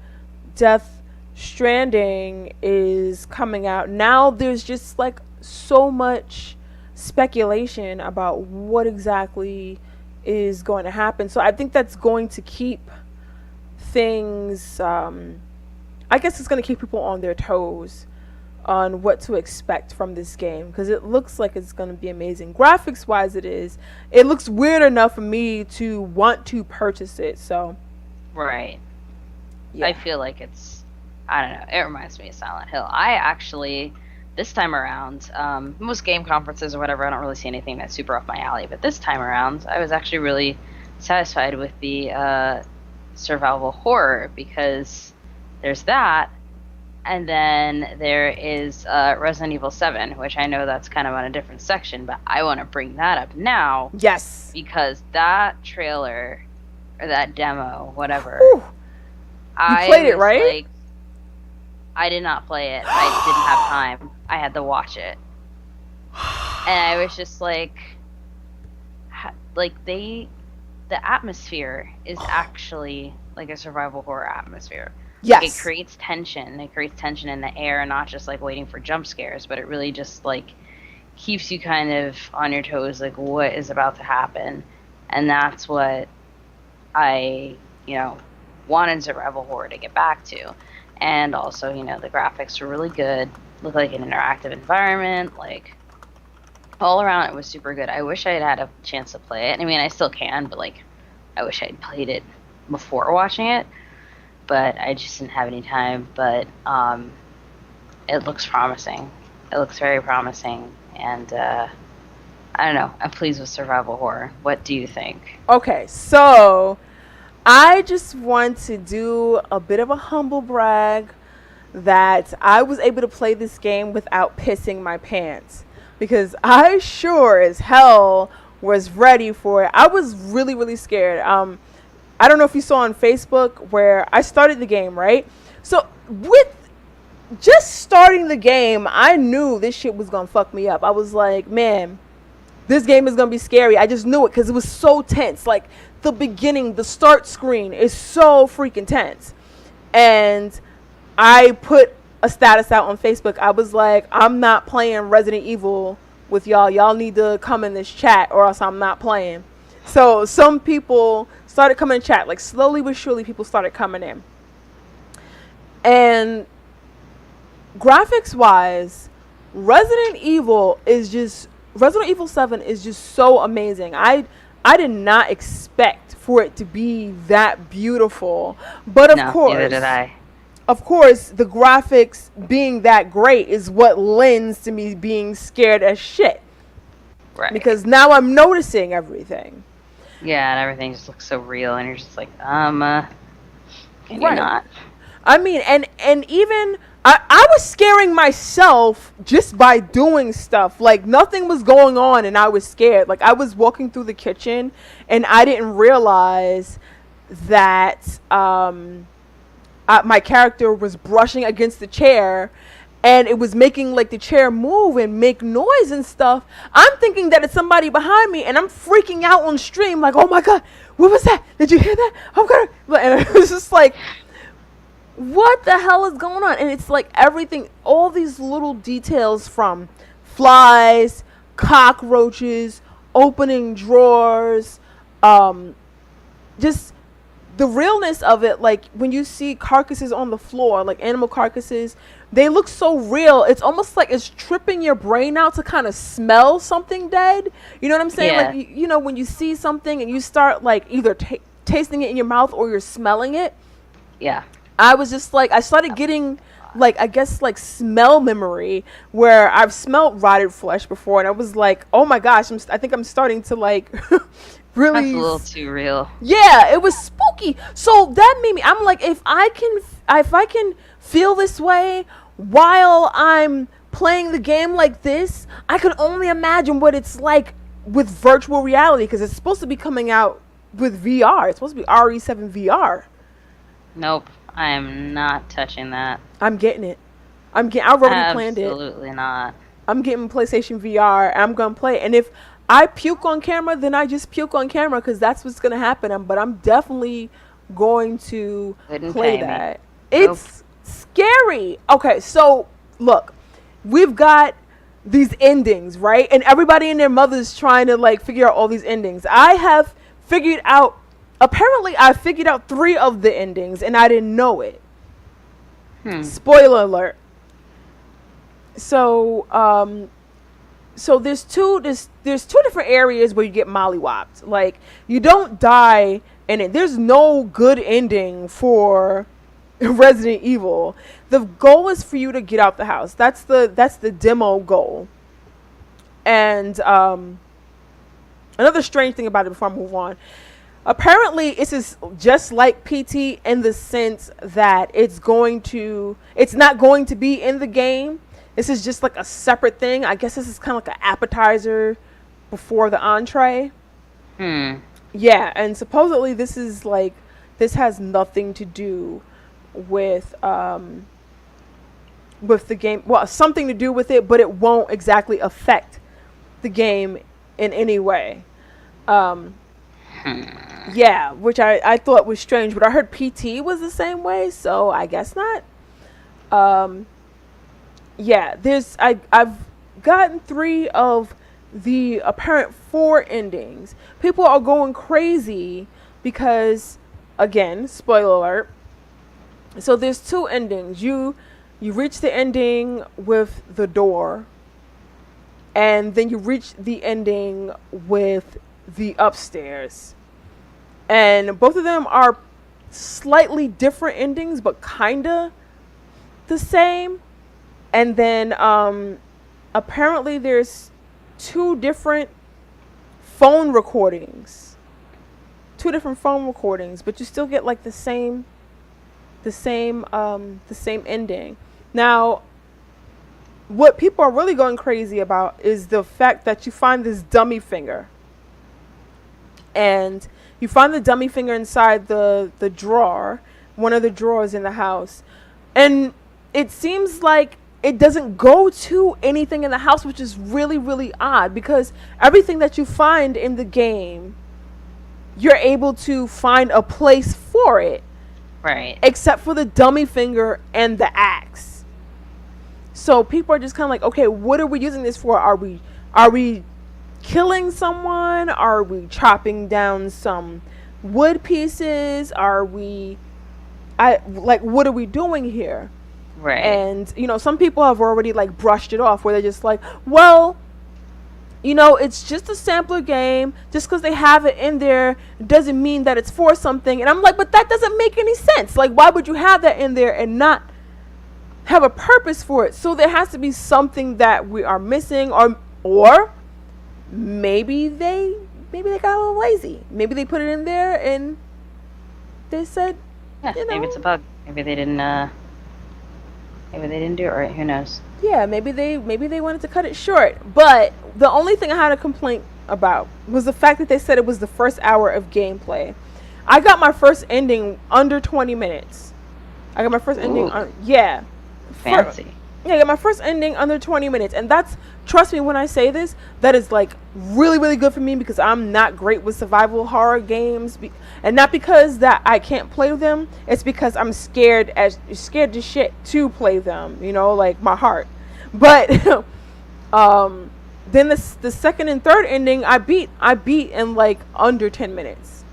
Death Stranding is coming out, now there's just like so much speculation about what exactly is going to happen. So I think that's going to keep things I guess it's going to keep people on their toes on what to expect from this game because it looks like it's going to be amazing. Graphics wise it looks weird enough for me to want to purchase it. So
right.
yeah.
I feel like it's, I don't know, it reminds me of Silent Hill. I actually, this time around, most game conferences or whatever, I don't really see anything that's super off my alley, but this time around, I was actually really satisfied with the survival horror because there's that, and then there is Resident Evil 7, which I know that's kind of on a different section, but I want to bring that up now.
Yes.
Because that trailer, or that demo, whatever.
Whew. You played it, right?
Like, I did not play it. I didn't have time. I had to watch it. And I was just like the atmosphere is actually like a survival horror atmosphere.
Yes.
Like, it creates tension. It creates tension in the air, not just like waiting for jump scares, but it really just like keeps you kind of on your toes, like what is about to happen. And that's what I, wanted survival horror to get back to. And also, the graphics were really good. Looked like an interactive environment. Like, all around, it was super good. I wish I had a chance to play it. I mean, I still can, but, like, I wish I had played it before watching it. But I just didn't have any time. But it looks promising. It looks very promising. And, I don't know. I'm pleased with survival horror. What do you think?
Okay, so I just want to do a bit of a humble brag that I was able to play this game without pissing my pants because I sure as hell was ready for it. I was really, really scared. I don't know if you saw on Facebook where I started the game, right? So with just starting the game, I knew this shit was gonna fuck me up. I was like, man, this game is gonna be scary. I just knew it because it was so tense. Like the beginning, the start screen is so freaking tense. And I put a status out on Facebook. I was like, I'm not playing Resident Evil with y'all. Y'all need to come in this chat or else I'm not playing. So some people started coming in chat. Like slowly but surely people started coming in. And graphics wise, Resident Evil 7 is just so amazing. I did not expect for it to be that beautiful. But of course,
neither did I.
Of course, the graphics being that great is what lends to me being scared as shit.
Right.
Because now I'm noticing everything.
Yeah, and everything just looks so real, and you're just like, can you not?
I mean, and even I was scaring myself just by doing stuff. Like nothing was going on, and I was scared. Like I was walking through the kitchen, and I didn't realize that my character was brushing against the chair. And it was making like the chair move and make noise and stuff. I'm thinking that it's somebody behind me, and I'm freaking out on stream like, oh my God, what was that? Did you hear that? I'm gonna, and it was just like, what the hell is going on? And it's like everything, all these little details from flies, cockroaches, opening drawers, just the realness of it. Like when you see carcasses on the floor, like animal carcasses, they look so real. It's almost like it's tripping your brain out to kind of smell something dead. You know what I'm saying?
Yeah.
Like, you know, when you see something and you start like either tasting it in your mouth or you're smelling it.
Yeah.
I was just like, I started getting like, I guess like smell memory where I've smelled rotted flesh before. And I was like, oh my gosh, I think I'm starting to like really.
That's a little too real.
Yeah, it was spooky. So that made me, I'm like, if I can feel this way while I'm playing the game like this, I can only imagine what it's like with virtual reality, because it's supposed to be coming out with VR. It's supposed to be RE7 VR.
Nope, I am not touching that.
I'm getting it. I already planned it.
Absolutely not.
I'm getting PlayStation VR, and I'm gonna play it. And if I puke on camera, then I just puke on camera, because that's what's gonna happen. But I'm definitely going to play that. It's scary. Okay, so look, we've got these endings, right? And everybody and their mother's trying to like figure out all these endings. I figured out 3 of the endings, and I didn't know it. Spoiler alert. So there's two different areas where you get mollywopped. Like you don't die in it. There's no good ending for Resident Evil. The goal is for you to get out the house. That's the demo goal. And another strange thing about it before I move on. Apparently, this is just like PT in the sense that it's not going to be in the game. This is just like a separate thing. I guess this is kind of like an appetizer before the entree. Yeah, and supposedly this has nothing to do with the game. Well, something to do with it, but it won't exactly affect the game in any way. Yeah, which I thought was strange, but I heard PT was the same way, so I guess not. Yeah, I've gotten 3 of the apparent 4 endings. People are going crazy because, again, spoiler alert. So there's 2 endings. You reach the ending with the door, and then you reach the ending with the upstairs. And both of them are slightly different endings, but kinda the same. And then apparently there's 2 different phone recordings. 2 different phone recordings, but you still get like the same ending. Now, what people are really going crazy about is the fact that you find this dummy finger. And you find the dummy finger inside the drawer, one of the drawers in the house. And it seems like it doesn't go to anything in the house, which is really, really odd, because everything that you find in the game, you're able to find a place for it.
Right.
Except for the dummy finger and the axe. So people are just kind of like, okay, what are we using this for? Are we killing someone? Are we chopping down some wood pieces? Are we I like what are we doing here?
Right.
And some people have already like brushed it off where they're just like, well, it's just a sampler game. Just because they have it in there doesn't mean that it's for something. And I'm like, but that doesn't make any sense. Like, why would you have that in there and not have a purpose for it? So there has to be something that we are missing, or maybe they got a little lazy. Maybe they put it in there and they said,
Yeah, maybe it's a bug. Maybe they didn't do it right. Who knows?
yeah, maybe they wanted to cut it short. But the only thing I had a complaint about was the fact that they said it was the first hour of gameplay. I got my first ending under 20 minutes. I got my first ending yeah.
Fancy.
Yeah, I got my first ending under 20 minutes. And that's, trust me when I say this, that is like really, really good for me because I'm not great with survival horror games. And not because that I can't play them. It's because I'm scared to shit to play them. Like my heart. But then the second and third ending I beat in like under 10 minutes.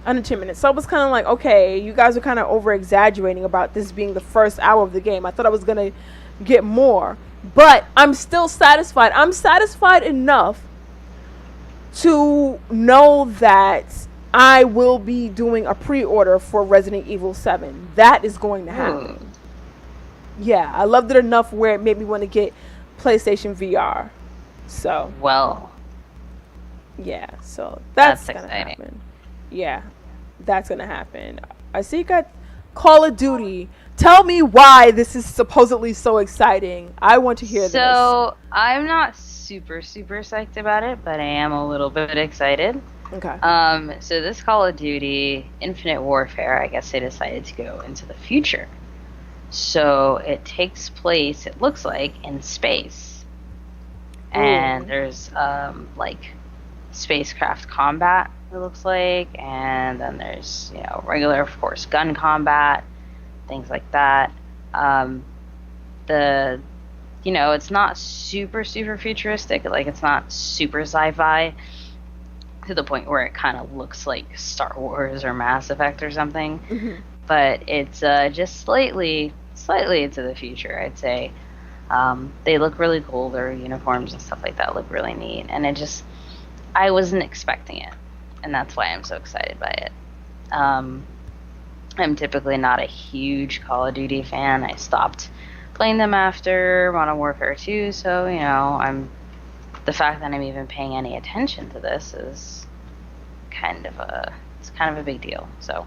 Under 10 minutes. So I was kind of like, okay, you guys are kind of over exaggerating about this being the first hour of the game. I thought I was going to get more, but I'm still satisfied. I'm satisfied enough to know that I will be doing a pre-order for Resident Evil 7. That is going to happen. Yeah, I loved it enough where it made me want to get PlayStation VR. So,
well,
yeah, so that's gonna
exciting.
happen. Yeah, that's gonna happen. I see you got Call of Duty. Tell me why this is supposedly so exciting. I want to hear this.
So I'm not super psyched about it, but I am a little bit excited.
Okay.
So this Call of Duty Infinite Warfare, I guess they decided to go into the future. So it takes place, it looks like, in space. Ooh. And there's like spacecraft combat, it looks like, and then there's regular, of course, gun combat, things like that. It's not super futuristic, like it's not super sci-fi to the point where it kind of looks like Star Wars or Mass Effect or something.
Mm-hmm.
But it's just slightly into the future, I'd say. They look really cool. Their uniforms and stuff like that look really neat, and I wasn't expecting it, and that's why I'm so excited by it. I'm typically not a huge Call of Duty fan. I stopped playing them after Modern Warfare 2, so the fact that I'm even paying any attention to this is kind of a big deal. So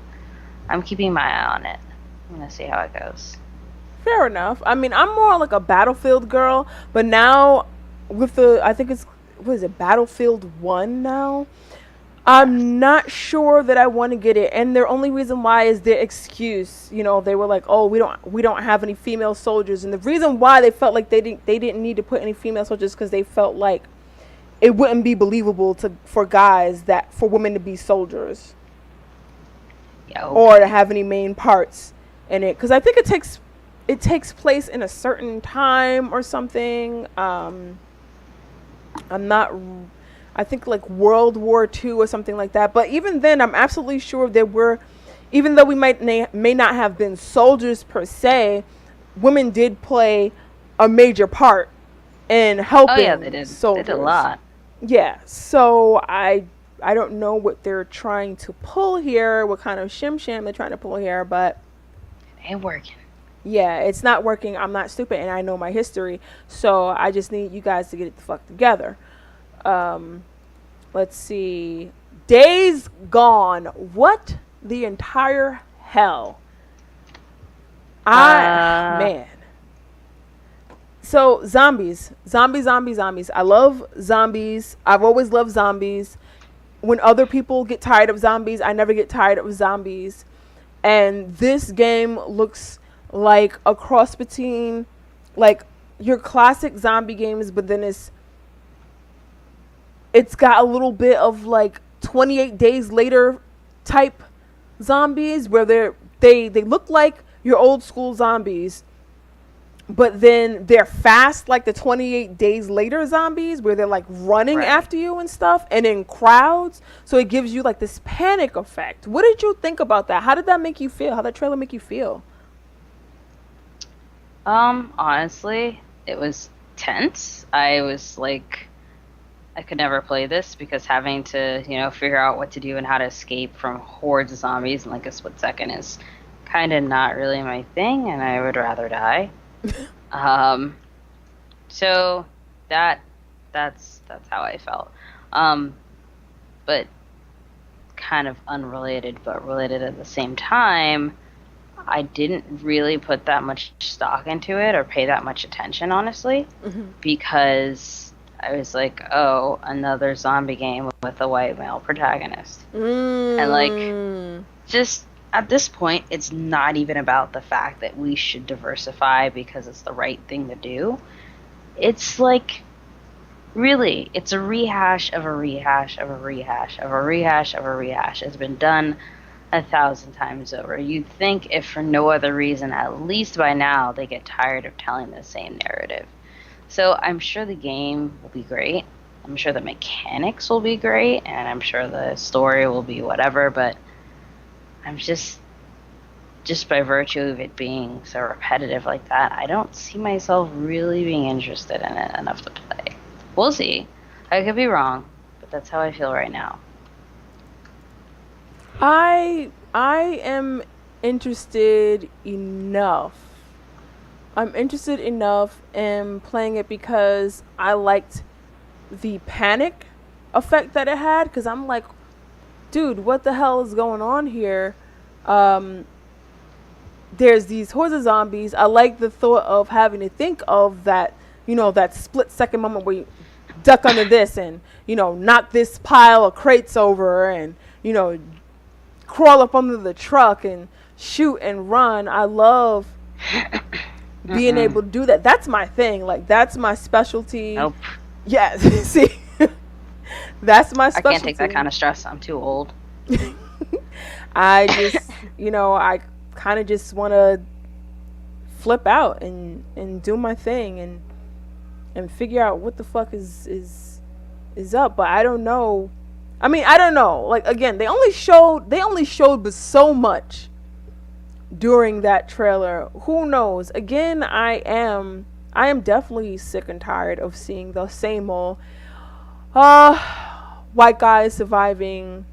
I'm keeping my eye on it. I'm gonna see how it goes.
Fair enough. I mean, I'm more like a Battlefield girl, but now with I think it's, what is it, Battlefield 1 now? I'm not sure that I want to get it, and their only reason why is their excuse. They were like, "Oh, we don't have any female soldiers," and the reason why they felt like they didn't need to put any female soldiers because they felt like it wouldn't be believable for women to be soldiers, or to have any main parts in it. Because I think it takes place in a certain time or something. I think like World War II or something like that. But even then, I'm absolutely sure even though we may not have been soldiers per se, women did play a major part in helping.
Oh yeah, they did.
Soldiers.
They did a lot.
Yeah. So I don't know what they're trying to pull here, what kind of shim they're trying to pull here, but
it ain't working.
Yeah, it's not working. I'm not stupid, and I know my history, so I just need you guys to get it the fuck together. Let's see. Days Gone. What the entire hell? Man. So zombies. I love zombies. I've always loved zombies. When other people get tired of zombies, I never get tired of zombies. And this game looks like a cross between like your classic zombie games, but then it's got a little bit of like 28 Days Later type zombies where they look like your old school zombies, but then they're fast like the 28 days later zombies where they're like running
Right.
after you and stuff and in crowds, so it gives you like this panic effect. What did you think about that? How did that make you feel? How did that trailer make you feel?
Honestly, it was tense. I was like, I could never play this because having to, figure out what to do and how to escape from hordes of zombies in like a split second is kind of not really my thing, and I would rather die. Um, so that that's how I felt. Um, but kind of unrelated, but related at the same time. I didn't really put that much stock into it or pay that much attention, honestly,
Mm-hmm.
because I was like, oh, another zombie game with a white male protagonist. And, like,
Mm.
just at this point, it's not even about the fact that we should diversify because it's the right thing to do. It's like, really, it's a rehash of a rehash of a rehash of a rehash of a rehash. It's been done 1,000 times over. You'd think, if for no other reason, at least by now, they get tired of telling the same narrative. So I'm sure the game will be great. I'm sure the mechanics will be great, and I'm sure the story will be whatever, but I'm just by virtue of it being so repetitive like that, I don't see myself really being interested in it enough to play. We'll see. I could be wrong, but that's how I feel right now.
I am interested enough. I'm interested enough in playing it because I liked the panic effect that it had, because I'm like, dude, what the hell is going on here? Um, there's these hordes of zombies. I like the thought of having to think of that, that split second moment where you duck under this and, knock this pile of crates over and, crawl up under the truck and shoot and run. I love being
Mm-mm.
able to do that. That's my thing. Like, that's my specialty.
Nope.
Yeah, see, that's my
I can't take that
specialty.
kind of stress. I'm too old.
I just, I kind of just want to flip out and do my thing and figure out what the fuck is up. But I don't know. I mean, I don't know. Like, again, they only showed but so much during that trailer. Who knows? Again, I am definitely sick and tired of seeing the same old uh white guys surviving,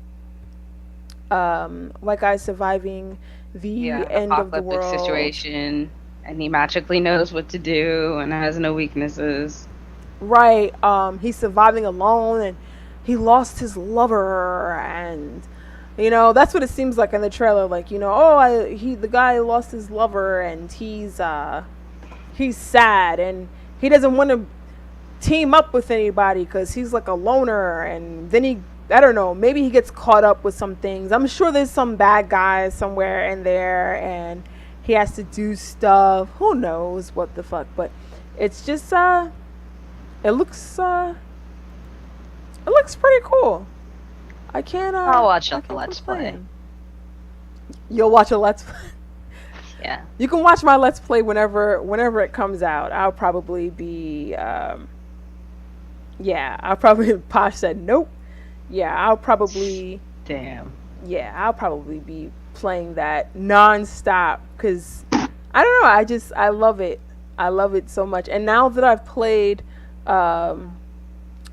the
Yeah,
end of the
apocalyptic
world.
situation, and he magically knows what to do and has no weaknesses.
Right. He's surviving alone and he lost his lover, and that's what it seems like in the trailer. Like, the guy lost his lover and he's sad and he doesn't want to team up with anybody because he's like a loner, and then I don't know, maybe he gets caught up with some things. I'm sure there's some bad guys somewhere in there and he has to do stuff. Who knows what the fuck? But it's just it looks uh it looks pretty cool.
I'll watch
I
a
can't
Let's Play.
complain. You'll watch a let's play.
Yeah.
You can watch my let's play whenever it comes out. I'll probably be yeah, I'll probably Posh said nope. Yeah,
Damn.
I'll probably be playing that nonstop because I don't know. I love it. I love it so much. And now that I've played um,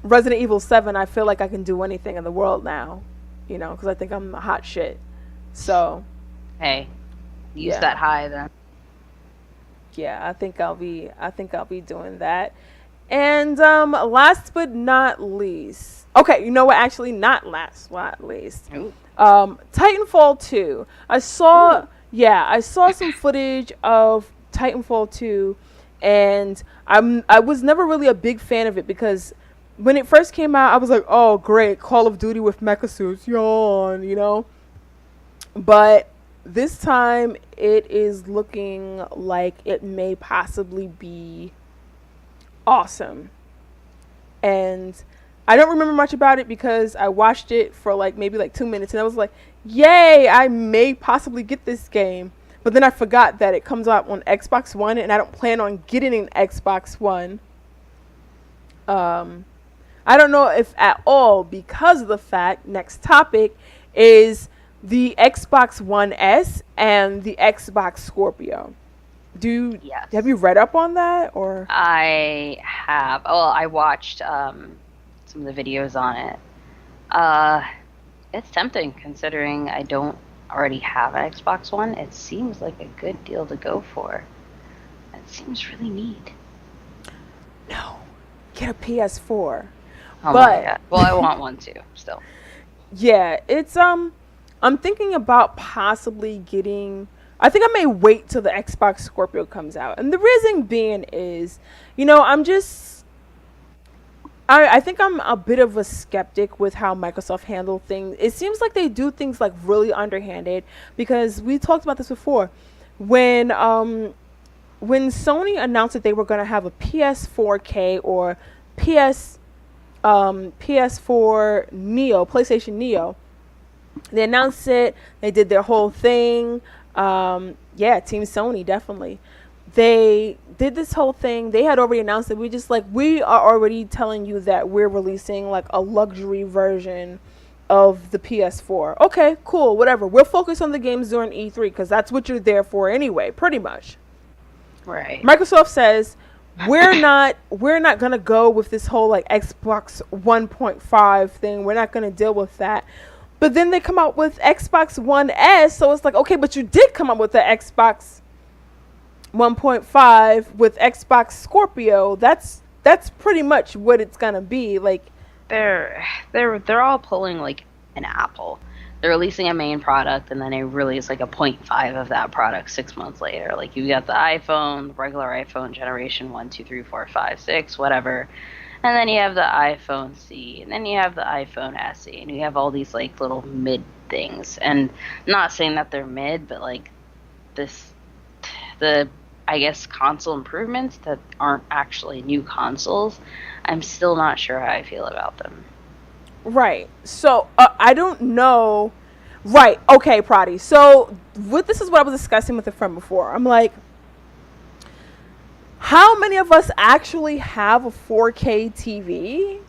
Resident Evil 7, I feel like I can do anything in the world now. Because I think I'm the hot shit. So
Hey, use
yeah,
that high then.
yeah. I think I'll be doing that. And last but not least, okay, you know what? Actually, not least.
Ooh.
Titanfall 2.
Ooh.
I saw some footage of Titanfall 2, and I was never really a big fan of it because when it first came out, I was like, oh great, Call of Duty with mecha suits, yawn. But this time, it is looking like it may possibly be awesome. And I don't remember much about it because I watched it for like maybe like 2 minutes and I was like, yay, I may possibly get this game. But then I forgot that it comes out on Xbox One, and I don't plan on getting an Xbox One. Um, I don't know if at all, because of the fact, next topic is the Xbox One S and the Xbox Scorpio. Have
Yes.
you read up on that, or?
I have. Well, I watched some of the videos on it. Uh, it's tempting considering I don't already have an Xbox One. It seems like a good deal to go for. It seems really neat.
No, get a PS4.
Oh my
But
god. Well, I want one too, still.
yeah, it's I'm thinking about possibly getting. I think I may wait till the Xbox Scorpio comes out, and the reason being is, I'm just. I think I'm a bit of a skeptic with how Microsoft handle things. It seems like they do things like really underhanded, because we talked about this before. When Sony announced that they were going to have a PS4K or PS PS4 Neo, PlayStation Neo, they announced it. They did their whole thing. Yeah, Team Sony, definitely. They did this whole thing. They had already announced that we are already telling you that we're releasing like a luxury version of the PS4. Okay, cool, whatever. We'll focus on the games during E3 because that's what you're there for anyway, pretty much.
Right.
Microsoft says we're not gonna go with this whole like Xbox 1.5 thing. We're not gonna deal with that. But then they come out with Xbox One S, so it's like, okay, but you did come up with the Xbox 1.5 with Xbox Scorpio. That's pretty much what it's gonna be. Like,
They're all pulling like an Apple. They're releasing a main product and then they release like a point 0.5 of that product 6 months later. Like you got the iPhone, the regular iPhone generation 1, 2, 3, 4, 5, 6, whatever. And then you have the iPhone C, and then you have the iPhone SE, and you have all these like little mid things. And not saying that they're mid, but like this, the I guess console improvements that aren't actually new consoles. I'm still not sure how I feel about them.
right. So I don't know. Right. Okay, Prati. So this is what I was discussing with a friend before. I'm like, how many of us actually have a 4K TV?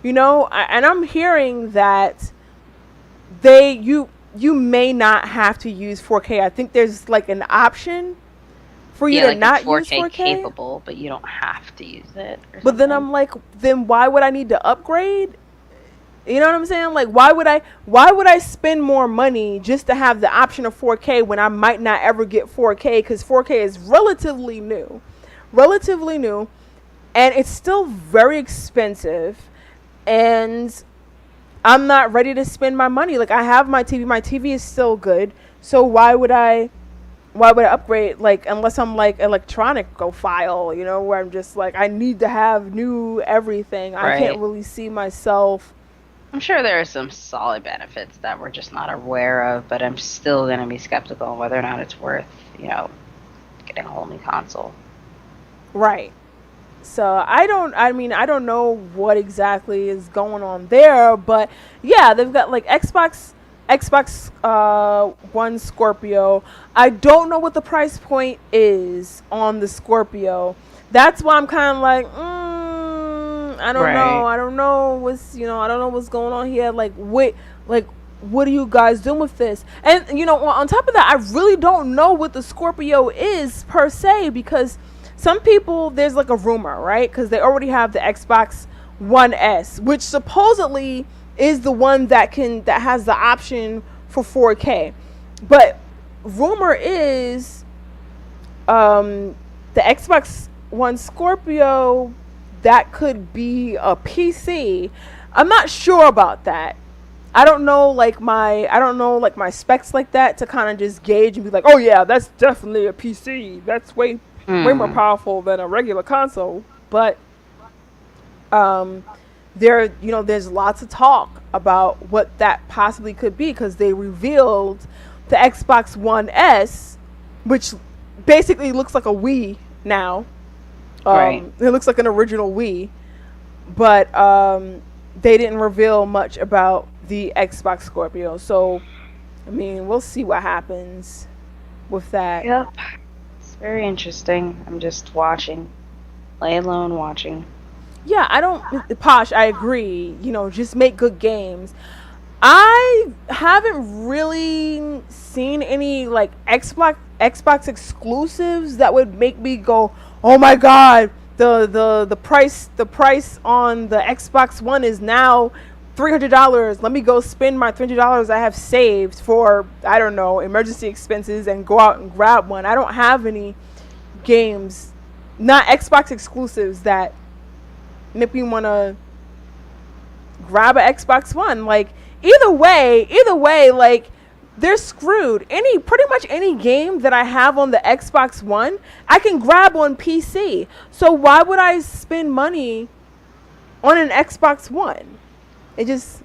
And I'm hearing that you may not have to use 4K. I think there's like an option for you
Yeah,
to
like it's
not use
4K
4K.
capable, but you don't have to use it or
But then
something.
I'm like, then why would I need to upgrade? You know what I'm saying? Like, why would I spend more money just to have the option of 4K when I might not ever get 4K, because 4K is relatively new, and it's still very expensive, and I'm not ready to spend my money. Like, I have my TV. My TV is still good. So why would I upgrade, like, unless I'm like electronicophile, where I'm just like, I need to have new everything. I can't
Right.
really see myself.
I'm sure there are some solid benefits that we're just not aware of, but I'm still going to be skeptical on whether or not it's worth, getting a whole new console.
Right. So I don't know what exactly is going on there, but yeah, they've got like Xbox One Scorpio. I don't know what the price point is on the Scorpio. That's why I'm kind of like, I don't know.
Right.
I don't know what's going on here. What are you guys doing with this? And on top of that, I really don't know what the Scorpio is per se, because some people, there's like a rumor, right? Because they already have the Xbox One S, which supposedly is the one that has the option for 4K. But rumor is, the Xbox One Scorpio, that could be a PC. I'm not sure about that. I don't know like my specs like that to kind of just gauge and be like, oh yeah, that's definitely a PC. That's way more
Hmm.
powerful than a regular console. But um, there's lots of talk about what that possibly could be, because they revealed the Xbox One S, which basically looks like a Wii now.
Right.
It looks like an original Wii, but they didn't reveal much about the Xbox Scorpio. So, I mean, we'll see what happens with that.
Yep. It's very interesting. I'm just watching. Lay alone watching.
Yeah, I don't, Posh, I agree. Just make good games. I haven't really seen any like Xbox exclusives that would make me go, "Oh my god, the price on the Xbox One is now $300. Let me go spend my $300 I have saved for, I don't know, emergency expenses and go out and grab one." I don't have any games, not Xbox exclusives, that make me want to grab an Xbox One. Like, either way, like, they're screwed. Pretty much any game that I have on the Xbox One, I can grab on PC. So why would I spend money on an Xbox One? It just,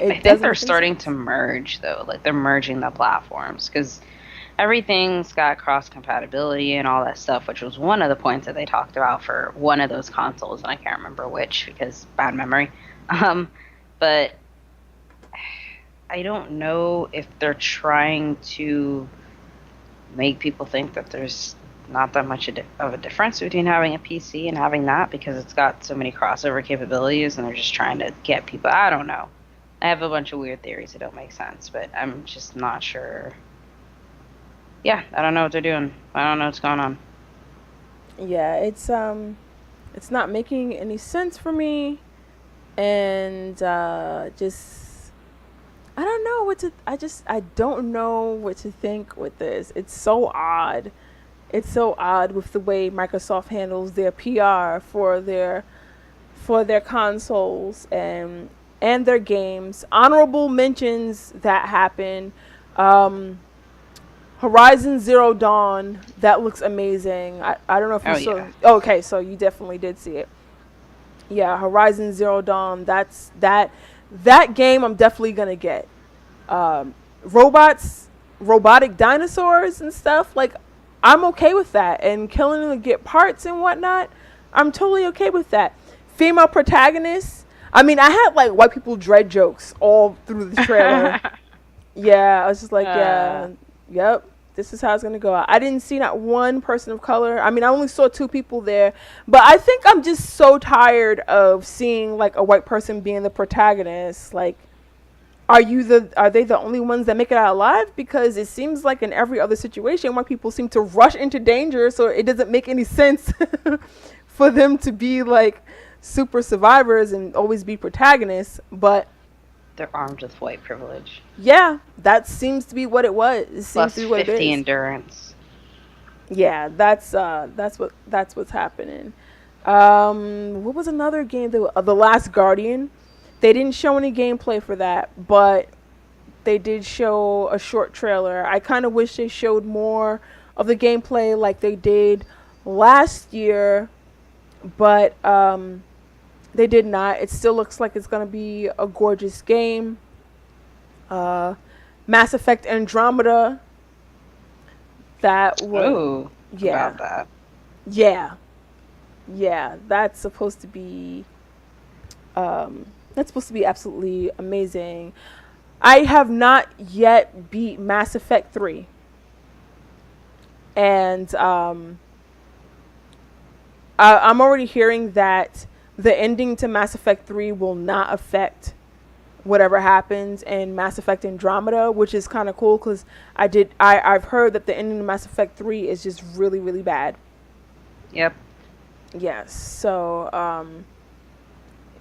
it
I think
doesn't
they're
make any
starting to
sense.
merge though. Like they're merging the platforms because everything's got cross compatibility and all that stuff, which was one of the points that they talked about for one of those consoles, and I can't remember which because bad memory. Um, but I don't know if they're trying to make people think that there's not that much of a difference between having a PC and having that because it's got so many crossover capabilities and they're just trying to get people. I don't know. I have a bunch of weird theories that don't make sense, but I'm just not sure. Yeah, I don't know what they're doing. I don't know what's going on.
Yeah, it's not making any sense for me, and just, I don't know what to. I don't know what to think with this. It's so odd. It's so odd with the way Microsoft handles their PR for their consoles and their games. Honorable mentions that happen. Um, Horizon Zero Dawn, that looks amazing. I don't know if you
Oh
saw.
yeah.
Okay, so you definitely did see it. Yeah, Horizon Zero Dawn. That game I'm definitely gonna get. Robots, robotic dinosaurs and stuff. Like, I'm okay with that, and killing them to get parts and whatnot. I'm totally okay with that. Female protagonists. I mean, I had like white people dread jokes all through the trailer. Yeah, I was just like,
uh,
yeah, yep, this is how it's gonna go. I didn't see not one person of color. I mean, I only saw two people there, but I think I'm just so tired of seeing like a white person being the protagonist. Like, are they the only ones that make it out alive? Because it seems like in every other situation, white people seem to rush into danger, so it doesn't make any sense for them to be like super survivors and always be protagonists. But
they're armed with white privilege.
yeah, that seems to be what it was. It seems
Plus
to be what it
50
is.
endurance.
Yeah, that's what's happening. What was another game that The Last Guardian? They didn't show any gameplay for that, but they did show a short trailer. I kind of wish they showed more of the gameplay like they did last year, but they did not. It still looks like it's gonna be a gorgeous game. Uh, Mass Effect Andromeda. That was,
Ooh,
yeah,
about that.
yeah, yeah. That's supposed to be absolutely amazing. I have not yet beat Mass Effect 3, and I'm already hearing that the ending to Mass Effect 3 will not affect whatever happens in Mass Effect Andromeda, which is kind of cool because I've heard that the ending of Mass Effect 3 is just really really bad.
Yep.
Yes, so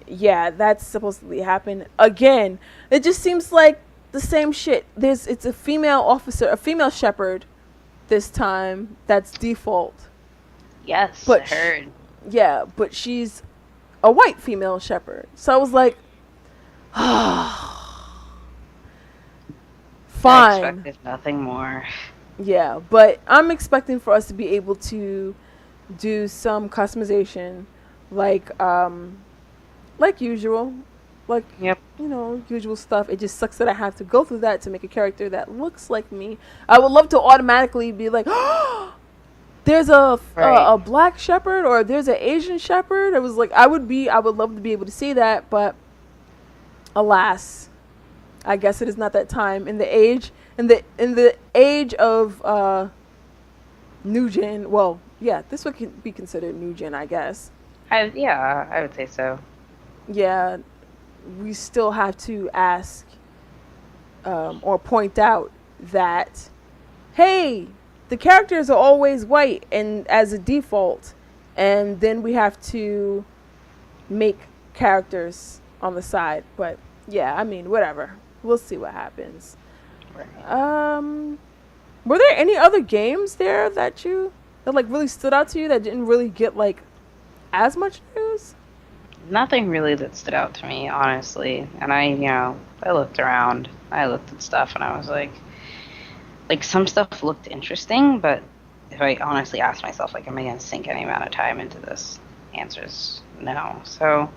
yeah, that's supposed to happen again. It just seems like the same shit. It's a female officer, a female shepherd this time. That's default,
Yes, I
but
heard.
yeah, but she's a white female shepherd. So I was like,
I
fine.
expected nothing more.
Yeah, but I'm expecting for us to be able to do some customization, like like usual, like,
Yep.
usual stuff. It just sucks that I have to go through that to make a character that looks like me. I would love to automatically be like, there's
Right.
a black shepherd or there's an Asian shepherd. It was like, I would love to be able to see that, but alas, I guess it is not that time in the age in the age of new gen, well, yeah, this would be considered new gen, I guess.
Yeah, I would say so.
Yeah, we still have to ask or point out that, hey, the characters are always white and as a default, and then we have to make characters on the side. But yeah, I mean, whatever. We'll see what happens.
Right.
Were there any other games there that like really stood out to you that didn't really get like as much news?
Nothing really that stood out to me, honestly. And I looked around. I looked at stuff, and I was like some stuff looked interesting, but if I honestly asked myself, like, am I going to sink any amount of time into this? Answer's no. So,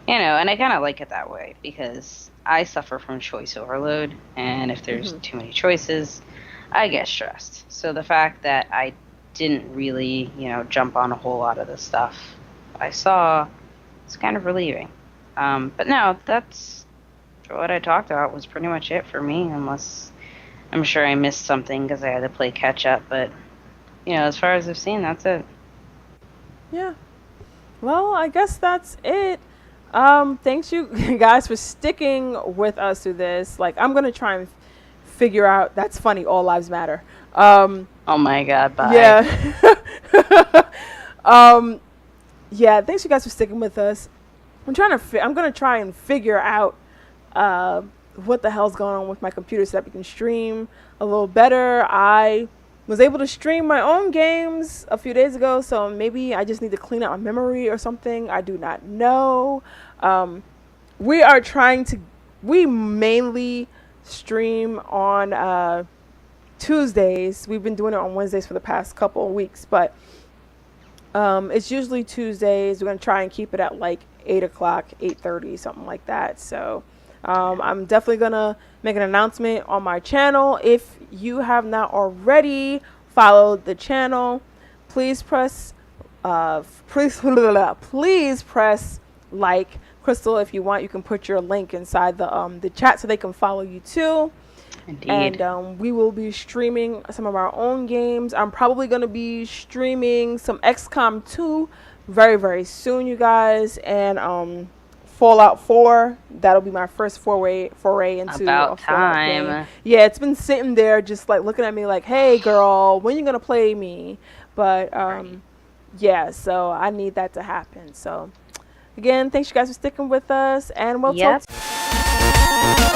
and I kind of like it that way because I suffer from choice overload, and if there's too many choices, I get stressed. So the fact that I didn't really, jump on a whole lot of the stuff I saw, it's kind of relieving. But no, that's what I talked about was pretty much it for me, unless I'm sure I missed something because I had to play catch up. But, as far as I've seen, that's it.
Yeah. Well, I guess that's it. Thanks you guys for sticking with us through this. Like, I'm gonna try and figure out. That's funny. All lives matter.
Oh my God! Bye.
Yeah. Yeah. Thanks you guys for sticking with us. I'm gonna try and figure out what the hell's going on with my computer so that we can stream a little better. I was able to stream my own games a few days ago, so maybe I just need to clean out my memory or something. I do not know. We are trying to. We mainly stream on Tuesdays. We've been doing it on Wednesdays for the past couple of weeks, but it's usually Tuesdays. We're gonna try and keep it at like 8 o'clock, 8:30, something like that. So I'm definitely gonna make an announcement on my channel. If you have not already followed the channel, please press please press like. Crystal, if you want, you can put your link inside the chat so they can follow you too.
Indeed.
And we will be streaming some of our own games. I'm probably going to be streaming some XCOM 2 very, very soon, you guys. And Fallout 4, that'll be my first foray into
About
a Fallout game.
time.
Yeah, it's been sitting there just like looking at me like, hey, girl, when you going to play me? But
Right.
yeah, so I need that to happen. So again, thanks you guys for sticking with us, and we'll
Yep.
talk.